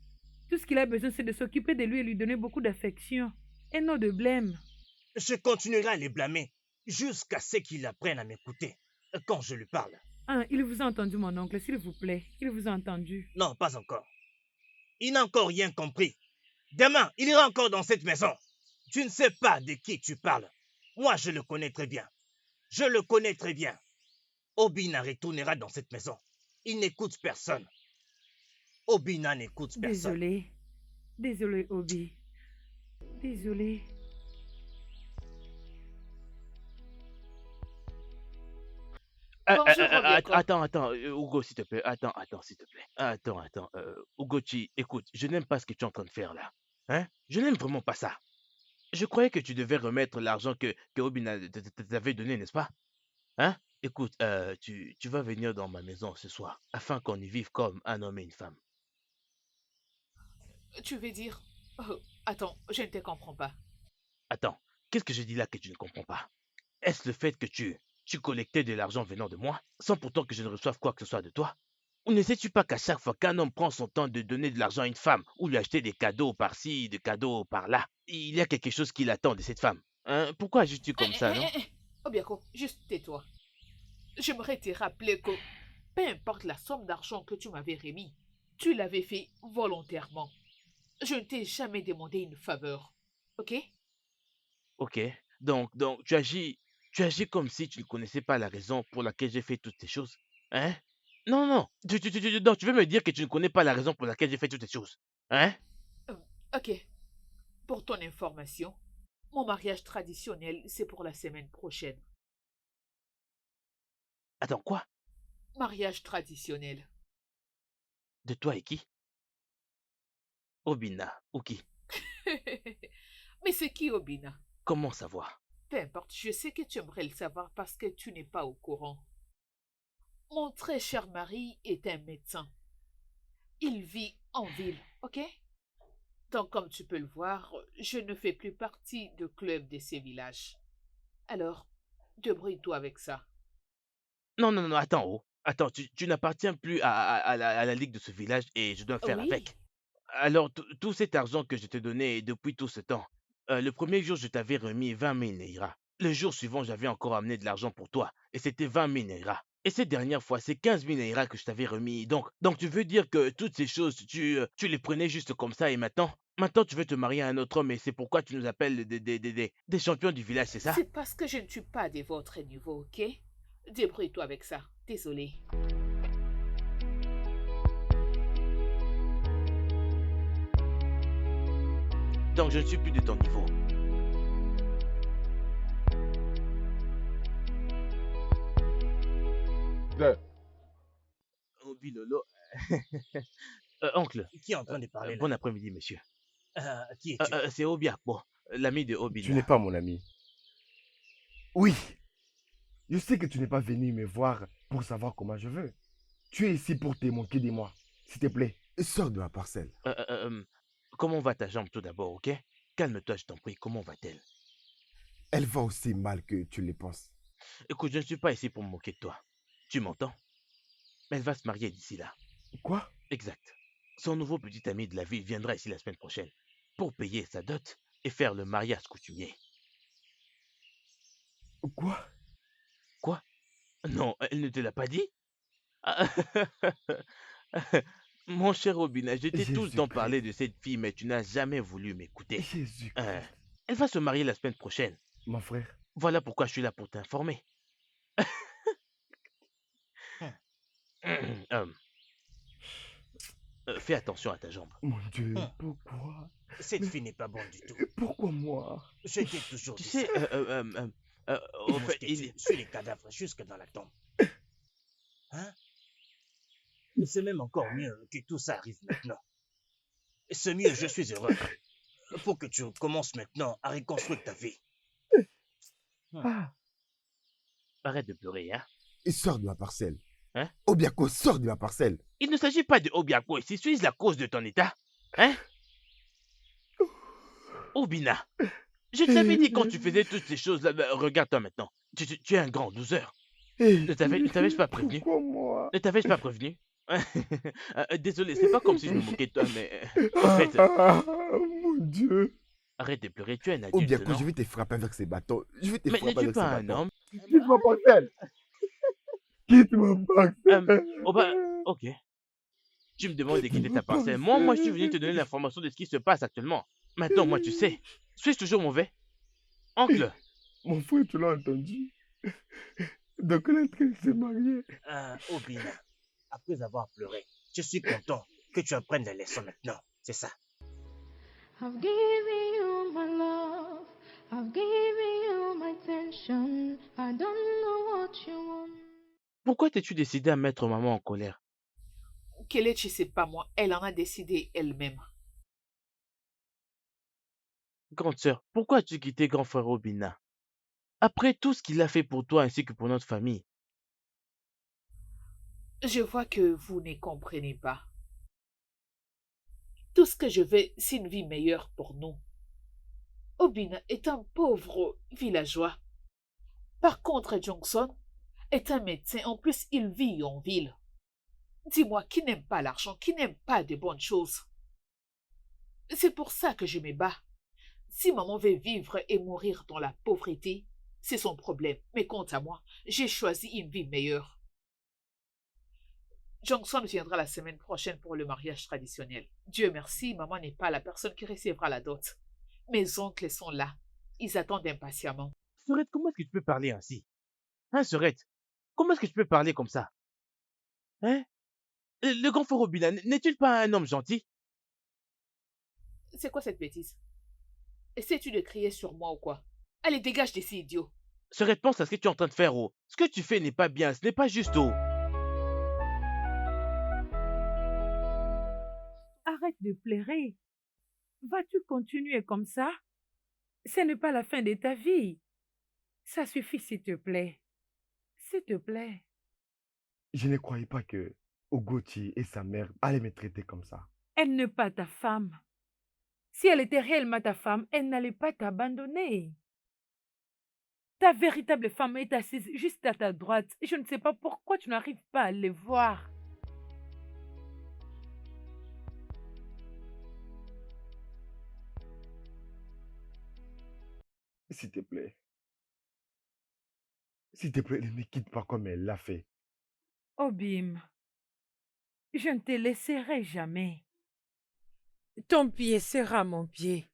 Tout ce qu'il a besoin, c'est de s'occuper de lui et lui donner beaucoup d'affection. Et non de blême. Je continuerai à les blâmer jusqu'à ce qu'il apprenne à m'écouter quand je lui parle. Ah, il vous a entendu, mon oncle, s'il vous plaît. Il vous a entendu. Non, pas encore. Il n'a encore rien compris. Demain, il ira encore dans cette maison. Tu ne sais pas de qui tu parles. Moi, je le connais très bien. Je le connais très bien. Obina retournera dans cette maison. Il n'écoute personne. Obina n'écoute personne. Désolé. Désolé, Obi. Désolé. Bonjour, Obiako. Attends, Hugo, s'il te plaît. Attends, s'il te plaît. Attends. Ugochi, écoute, je n'aime pas ce que tu es en train de faire là. Hein? Je n'aime vraiment pas ça. Je croyais que tu devais remettre l'argent que Obina t'avait donné, n'est-ce pas? Hein? Écoute, tu vas venir dans ma maison ce soir afin qu'on y vive comme un homme et une femme. Tu veux dire... Oh, attends, je ne te comprends pas. Attends, qu'est-ce que je dis là que tu ne comprends pas? Est-ce le fait que tu collectais de l'argent venant de moi, sans pourtant que je ne reçoive quoi que ce soit de toi? Ou ne sais-tu pas qu'à chaque fois qu'un homme prend son temps de donner de l'argent à une femme, ou lui acheter des cadeaux par-ci, des cadeaux par-là, il y a quelque chose qui l'attend de cette femme? Hein? Pourquoi agis-tu comme ça, non? Obiako, juste tais-toi. J'aimerais te rappeler que peu importe la somme d'argent que tu m'avais remis, tu l'avais fait volontairement. Je ne t'ai jamais demandé une faveur. Ok? Ok, donc tu agis comme si tu ne connaissais pas la raison pour laquelle j'ai fait toutes ces choses. Hein? Non, non, tu veux me dire que tu ne connais pas la raison pour laquelle j'ai fait toutes ces choses. Hein? Euh, ok. Pour ton information, mon mariage traditionnel, c'est pour la semaine prochaine. Attends, quoi? Mariage traditionnel. De toi et qui? Obina, ou qui? Mais c'est qui Obina? Comment savoir? Peu importe, je sais que tu aimerais le savoir parce que tu n'es pas au courant. Mon très cher mari est un médecin. Il vit en ville, ok? Donc, comme tu peux le voir, je ne fais plus partie du club de ces villages. Alors, débrouille-toi avec ça. Non, attends, oh. Attends, tu n'appartiens plus à la ligue de ce village et je dois faire Oui, avec. Alors, tout cet argent que je t'ai donné depuis tout ce temps, le premier jour, je t'avais remis 20 000 Naira. Le jour suivant, j'avais encore amené de l'argent pour toi et c'était 20 000 Naira. Et cette dernière fois, c'est 15 000 Naira que je t'avais remis. Donc, tu veux dire que toutes ces choses, tu les prenais juste comme ça et maintenant, tu veux te marier à un autre homme et c'est pourquoi tu nous appelles des champions du village, c'est ça? c'est parce que je ne suis pas de votre niveau, ok? Débrouille-toi avec ça. Désolé. Donc, je ne suis plus de ton niveau. Oh, Bilolo. Oncle, Qui est en train de parler là? bon après-midi, monsieur. Qui es-tu? C'est Obiakpo, l'ami de Tu Obina. n'es pas mon ami. Oui, je sais que tu n'es pas venu me voir pour savoir comment je veux. Tu es ici pour te moquer de moi. S'il te plaît, sors de ma parcelle. Comment va ta jambe tout d'abord, ok? Calme-toi, je t'en prie, comment va-t-elle? Elle va aussi mal que tu le penses. Écoute, je ne suis pas ici pour me moquer de toi. Tu m'entends? Elle va se marier d'ici là. Quoi? Exact. Son nouveau petit ami de la ville viendra ici la semaine prochaine pour payer sa dot et faire le mariage coutumier. Quoi? Quoi? Non, elle ne te l'a pas dit? Ah, Mon cher Robin, je t'ai tout le temps Jésus-Christ. parlé de cette fille, mais tu n'as jamais voulu m'écouter. Euh, Jésus-Christ. Elle va se marier la semaine prochaine. Mon frère, Voilà pourquoi je suis là pour t'informer. Hum, Euh, Fais attention à ta jambe. mon Dieu, hum. pourquoi? Cette Mais fille n'est pas bonne du tout. pourquoi moi? Je t'ai toujours Tu dit sais, ça. au fait, Tu suis les cadavres jusque dans la tombe. Hein? C'est même encore mieux que tout ça arrive maintenant. C'est mieux, je suis heureux. Faut que tu commences maintenant à reconstruire ta vie. Ah, arrête de pleurer, hein? il sort de ma parcelle. Hein? Obiako sort de ma parcelle. Il ne s'agit pas de Obiako ici, suis-je la cause de ton état? Hein? Obina, je te l'avais dit quand tu faisais toutes ces choses-là, regarde-toi maintenant. Tu es un grand loser. Ne t'avais-je pas prévenu? Pourquoi moi? Ne t'avais-je pas prévenu? Désolé, c'est pas comme si je me moquais de toi, mais en fait, Mon Dieu. arrête de pleurer, tu es un adulte, Obiako, non? je vais te frapper avec ces bâtons. Je vais te Mais frapper n'es-tu avec ces pas un bâtons. homme? Quitte ma parcelle. Quitte ma parcelle. Oh bah, ok. Tu me demandes de quitter ta parcelle. Moi, je suis venu te donner l'information de ce qui se passe actuellement. Maintenant, moi, tu sais. Suis-je toujours mauvais? Oncle, Mon frère, tu l'as entendu? Donc, elle est en train de se marier. Obina, après avoir pleuré, je suis content que tu apprennes la leçon maintenant. C'est ça. I've given you my love. I've given you my attention. I don't know what you want. pourquoi t'es-tu décidé à mettre maman en colère? Kelechi, c'est pas moi. Elle en a décidé elle-même. Grande sœur, pourquoi as-tu quitté grand frère Obina? Après tout ce qu'il a fait pour toi ainsi que pour notre famille. Je vois que vous ne comprenez pas. Tout ce que je veux, c'est une vie meilleure pour nous. Obina est un pauvre villageois. Par contre, Johnson est un médecin. En plus, il vit en ville. Dis-moi, qui n'aime pas l'argent, qui n'aime pas de bonnes choses? C'est pour ça que je me bats. Si maman veut vivre et mourir dans la pauvreté, c'est son problème. Mais quant à moi, j'ai choisi une vie meilleure. Johnson viendra la semaine prochaine pour le mariage traditionnel. Dieu merci, maman n'est pas la personne qui recevra la dot. Mes oncles sont là. Ils attendent impatiemment. Sorette, comment est-ce que tu peux parler ainsi? Hein, Sorette? Comment est-ce que tu peux parler comme ça? Hein? Le grand frère Obina, n'est-il pas un homme gentil? C'est quoi cette bêtise? Essaies-tu de crier sur moi ou quoi? Allez, dégage d'ici, idiot. Sorette, pense à ce que tu es en train de faire, oh. Ce que tu fais n'est pas bien, ce n'est pas juste, oh. Arrête de pleurer. Vas-tu continuer comme ça? Ce n'est pas la fin de ta vie. Ça suffit, s'il te plaît. S'il te plaît. Je ne croyais pas que Ogoti et sa mère allaient me traiter comme ça. Elle n'est pas ta femme. Si elle était réellement ta femme, elle n'allait pas t'abandonner. Ta véritable femme est assise juste à ta droite. Je ne sais pas pourquoi tu n'arrives pas à les voir. S'il te plaît. S'il te plaît, ne me quitte pas comme elle l'a fait. Obim, je ne te laisserai jamais. Ton pied sera mon pied.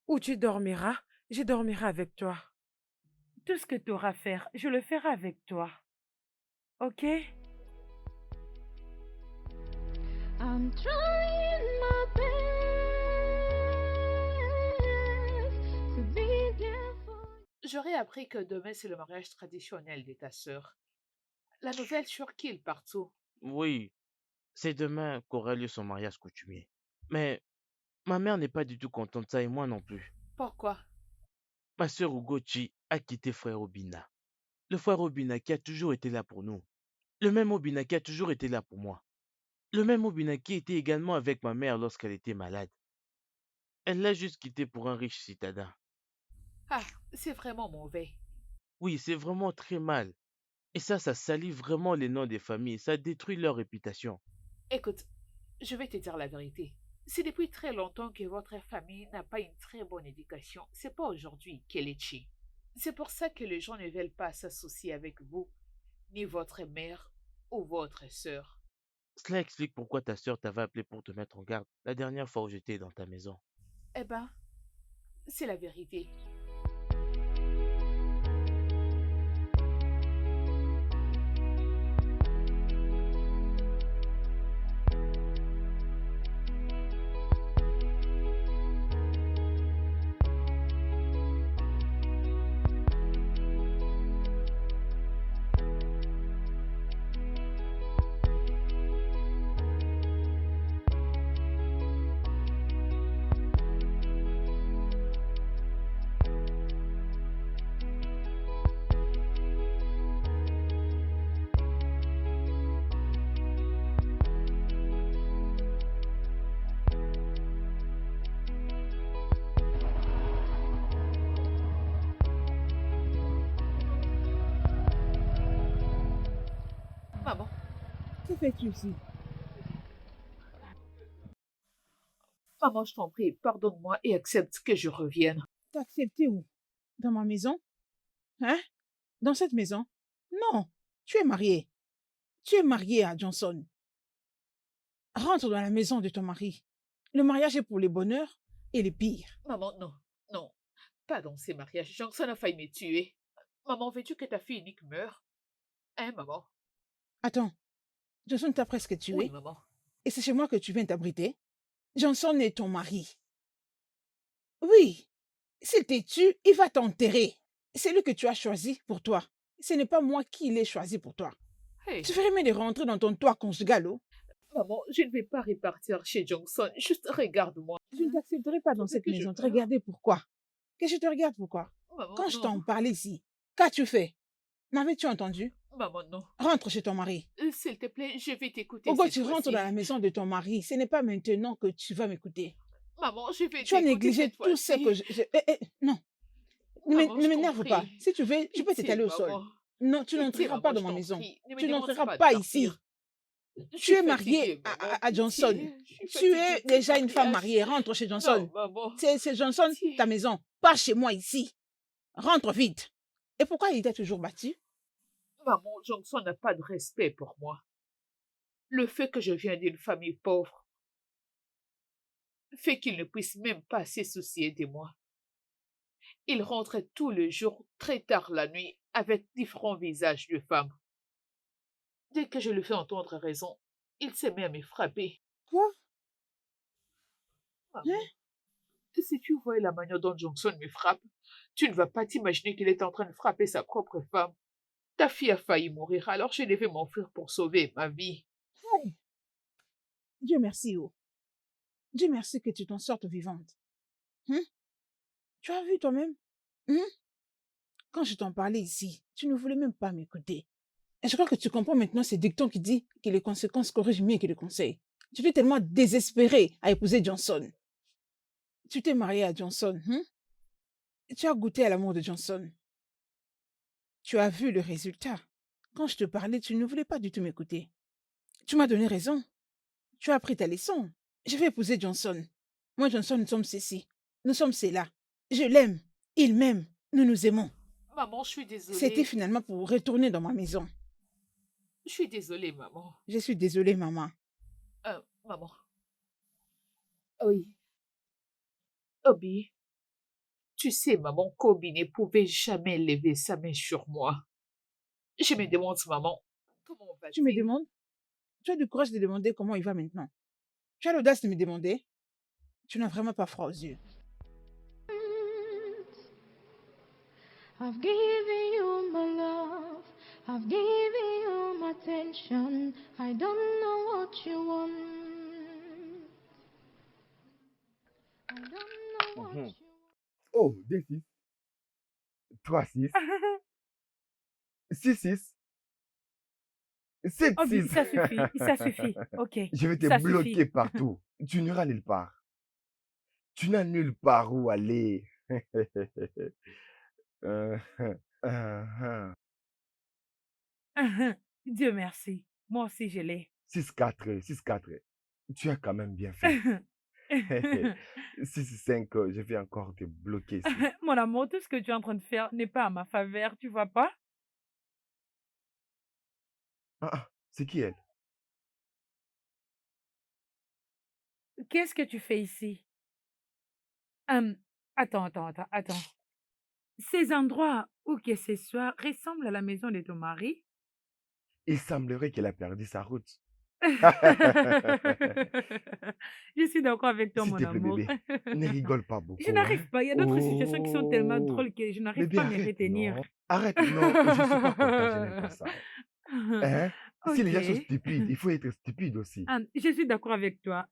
Où tu dormiras, je dormirai avec toi. Tout ce que tu auras à faire, je le ferai avec toi. Ok? I'm trying my best to be there for you. J'aurais appris que demain c'est le mariage traditionnel de ta sœur. La nouvelle surkille partout. Oui, c'est demain qu'aura lieu son mariage coutumier. Mais ma mère n'est pas du tout contente de ça et moi non plus. Pourquoi? Ma sœur Ugochi a quitté frère Obina. Le frère Obina qui a toujours été là pour nous. Le même Obina qui a toujours été là pour moi. Le même Obina qui était également avec ma mère lorsqu'elle était malade. Elle l'a juste quitté pour un riche citadin. Ah, c'est vraiment mauvais. Oui, c'est vraiment très mal. Et ça salit vraiment les noms des familles, ça détruit leur réputation. Écoute, je vais te dire la vérité. C'est depuis très longtemps que votre famille n'a pas une très bonne éducation. C'est pas aujourd'hui qu'elle est chie. C'est pour ça que les gens ne veulent pas s'associer avec vous, ni votre mère ou votre sœur. Cela explique pourquoi ta sœur t'avait appelé pour te mettre en garde la dernière fois où j'étais dans ta maison. Eh ben, c'est la vérité. Maman, Que fais-tu ici? maman, je t'en prie, pardonne-moi et accepte que je revienne. T'as accepté où? Dans ma maison? Hein? Dans cette maison? Non, tu es marié. Tu es marié à Johnson. Rentre dans la maison de ton mari. Le mariage est pour les bonheurs et les pires. Maman, non, non, pas dans ces mariages. Johnson a failli me tuer. Maman, veux-tu que ta fille unique meure? Hein, maman? Attends, Johnson t'a presque tué Oui, maman. et c'est chez moi que tu viens t'abriter? Johnson est ton mari. Oui, s'il te tue, il va t'enterrer. C'est lui que tu as choisi pour toi. Ce n'est pas moi qui l'ai choisi pour toi. Hey, Tu ferais mieux de rentrer dans ton toit conjugal. Oh. maman, je ne vais pas repartir chez Johnson. Juste regarde-moi. Je ne t'accepterai pas dans Tu veux cette que je maison. Te meure? regarder pourquoi? Que je te regarde pourquoi? Maman, Quand je non. t'en parlais ici, qu'as-tu fait? M'avais-tu entendu? Maman, non. Rentre chez ton mari. S'il te plaît, je vais t'écouter Pourquoi cette tu rentres fois-ci. dans la maison de ton mari? Ce n'est pas maintenant que tu vas m'écouter. Maman, je vais Tu as t'écouter négligé cette tout ce fois-ci. que non, Maman, ne je t'en m'énerve pas. prie. Si tu veux, tu peux Pitié, t'étaler au sol. maman. Non, tu Pitié, n'entreras maman, pas dans je ma t'en maison. prie. Ne me Tu demande n'entreras pas de pas ici. partir. Je Tu suis es marié fatiguée, maman. à Johnson. Pitié, je suis Tu fatiguée es de ce déjà une femme mariage. mariée. Rentre chez Johnson. Non, maman. C'est Johnson, Pitié. ta maison. Pas chez moi ici. Rentre vite. Et pourquoi il t'a toujours battu? Maman, Johnson n'a pas de respect pour moi. Le fait que je viens d'une famille pauvre fait qu'il ne puisse même pas se soucier de moi. Il rentrait tous les jours, très tard la nuit, avec différents visages de femmes. Dès que je lui fais entendre raison, il se met à me frapper. Quoi? Maman, si tu voyais la manière dont Johnson me frappe, tu ne vas pas t'imaginer qu'il est en train de frapper sa propre femme. Ta fille a failli mourir, alors je devais m'enfuir pour sauver ma vie. Hey, Dieu merci, oh. Dieu merci que tu t'en sortes vivante. Hein? Tu as vu toi-même? Hein? Quand je t'en parlais ici, tu ne voulais même pas m'écouter. Et je crois que tu comprends maintenant ces dictons qui disent que les conséquences corrigent mieux que les conseils. Tu étais tellement désespéré à épouser Johnson. Tu t'es marié à Johnson. Hein? Tu as goûté à l'amour de Johnson. Tu as vu le résultat. Quand je te parlais, tu ne voulais pas du tout m'écouter. Tu m'as donné raison. Tu as appris ta leçon. Je vais épouser Johnson. Moi, Johnson, nous sommes ceci. Nous sommes cela. Je l'aime. Il m'aime. Nous nous aimons. Maman, je suis désolée. C'était finalement pour retourner dans ma maison. Je suis désolée, maman. Je suis désolée, maman. Maman. Oui. Obi, tu sais, maman, qu'Obi ne pouvait jamais lever sa main sur moi. Je me demande, maman, comment va-t-il? Tu me demandes? Tu as du courage de demander comment il va maintenant. Tu as l'audace de me demander? Tu n'as vraiment pas froid aux yeux. I've given you my love, I've given you my attention. I don't know what you want. I don't know what you want. Oh, 2-6, 3-6, 6-6, Obi, 7-6. ça suffit, ok. Je vais te Ça bloquer suffit. partout. Tu n'iras nulle part. Tu n'as nulle part où aller. Euh, uh-huh. Dieu merci. Moi aussi, je l'ai. 6-4, 6-4. Tu as quand même bien fait. 6-5, je vais encore te bloquer ici. Mon amour, tout ce que tu es en train de faire n'est pas à ma faveur, tu vois pas? Ah, c'est qui elle? Qu'est-ce que tu fais ici? Hum, attends. Ces endroits où que ce soit ressemblent à la maison de ton mari? Il semblerait qu'elle a perdu sa route. Je suis d'accord avec toi, S'il mon te plaît, amour. bébé, ne rigole pas Je beaucoup, hein? n'arrive pas. Il y a d'autres situations qui sont tellement Oh, drôles que je n'arrive bébé, pas à me arrête, retenir. non. Arrête, non, je suis pas content, je n'aime pas ça. Hein? Si les Ok. gens sont stupides, il faut être stupide aussi. Je suis d'accord avec toi.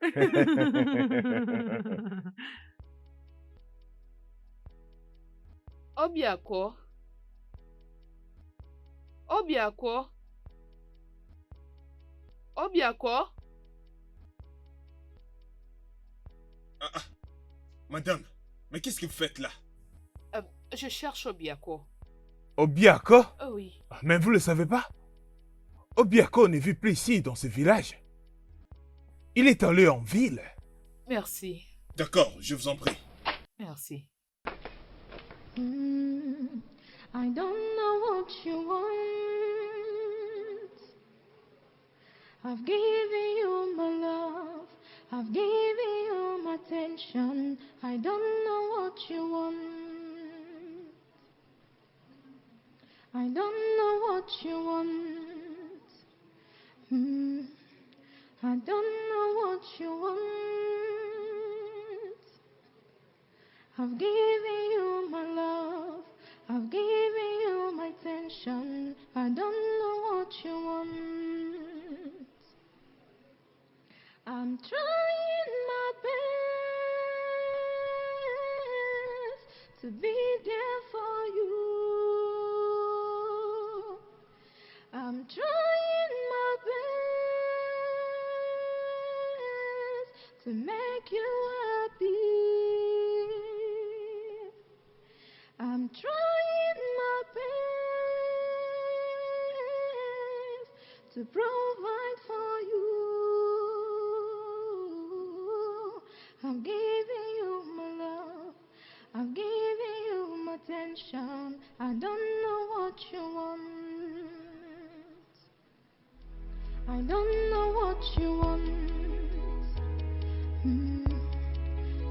Obiako, Obiako, Obiako. Ah, ah, madame, mais qu'est-ce que vous faites là? Je cherche Obiako. Obiako? Oui. Mais vous le savez pas? Obiako ne vit plus ici dans ce village. Il est allé en ville. Merci. D'accord, je vous en prie. Merci. I don't know what you want. I've given you my love. I've given you my attention. I don't know what you want. I don't know what you want. I don't know what you want. I've given you my love. I've given you my attention. I don't know what you want. I'm trying my best to be there for you. I'm trying my best to make you happy. I'm trying my best to provide for you. I'm giving you my love. I'm giving you my attention. I don't know what you want. I don't know what you want.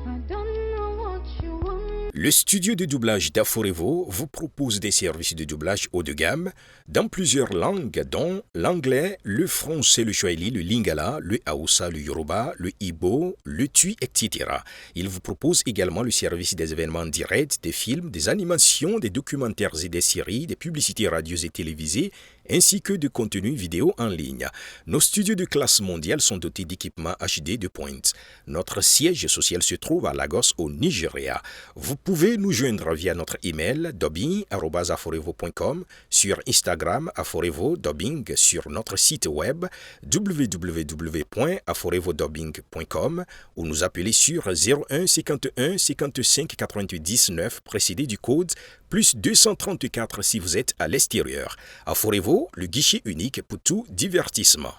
I don't know what you want. Le studio de doublage d'Aforevo vous propose des services de doublage haut de gamme dans plusieurs langues, dont l'anglais, le français, le swahili, le lingala, le hausa, le yoruba, le igbo, le tui, etc. Il vous propose également le service des événements directs, des films, des animations, des documentaires et des séries, des publicités radio et télévisées, ainsi que de contenus vidéo en ligne. Nos studios de classe mondiale sont dotés d'équipements HD de pointe. Notre siège social se trouve à Lagos, au Nigeria. Vous pouvez nous joindre via notre email dubbing@aforevo.com, sur Instagram Aforevo Dubbing, sur notre site web www.aforevodubbing.com ou nous appeler sur 01 51 55 99 précédé du code plus 234 si vous êtes à l'extérieur. Aforevo, le guichet unique pour tout divertissement.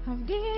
I've given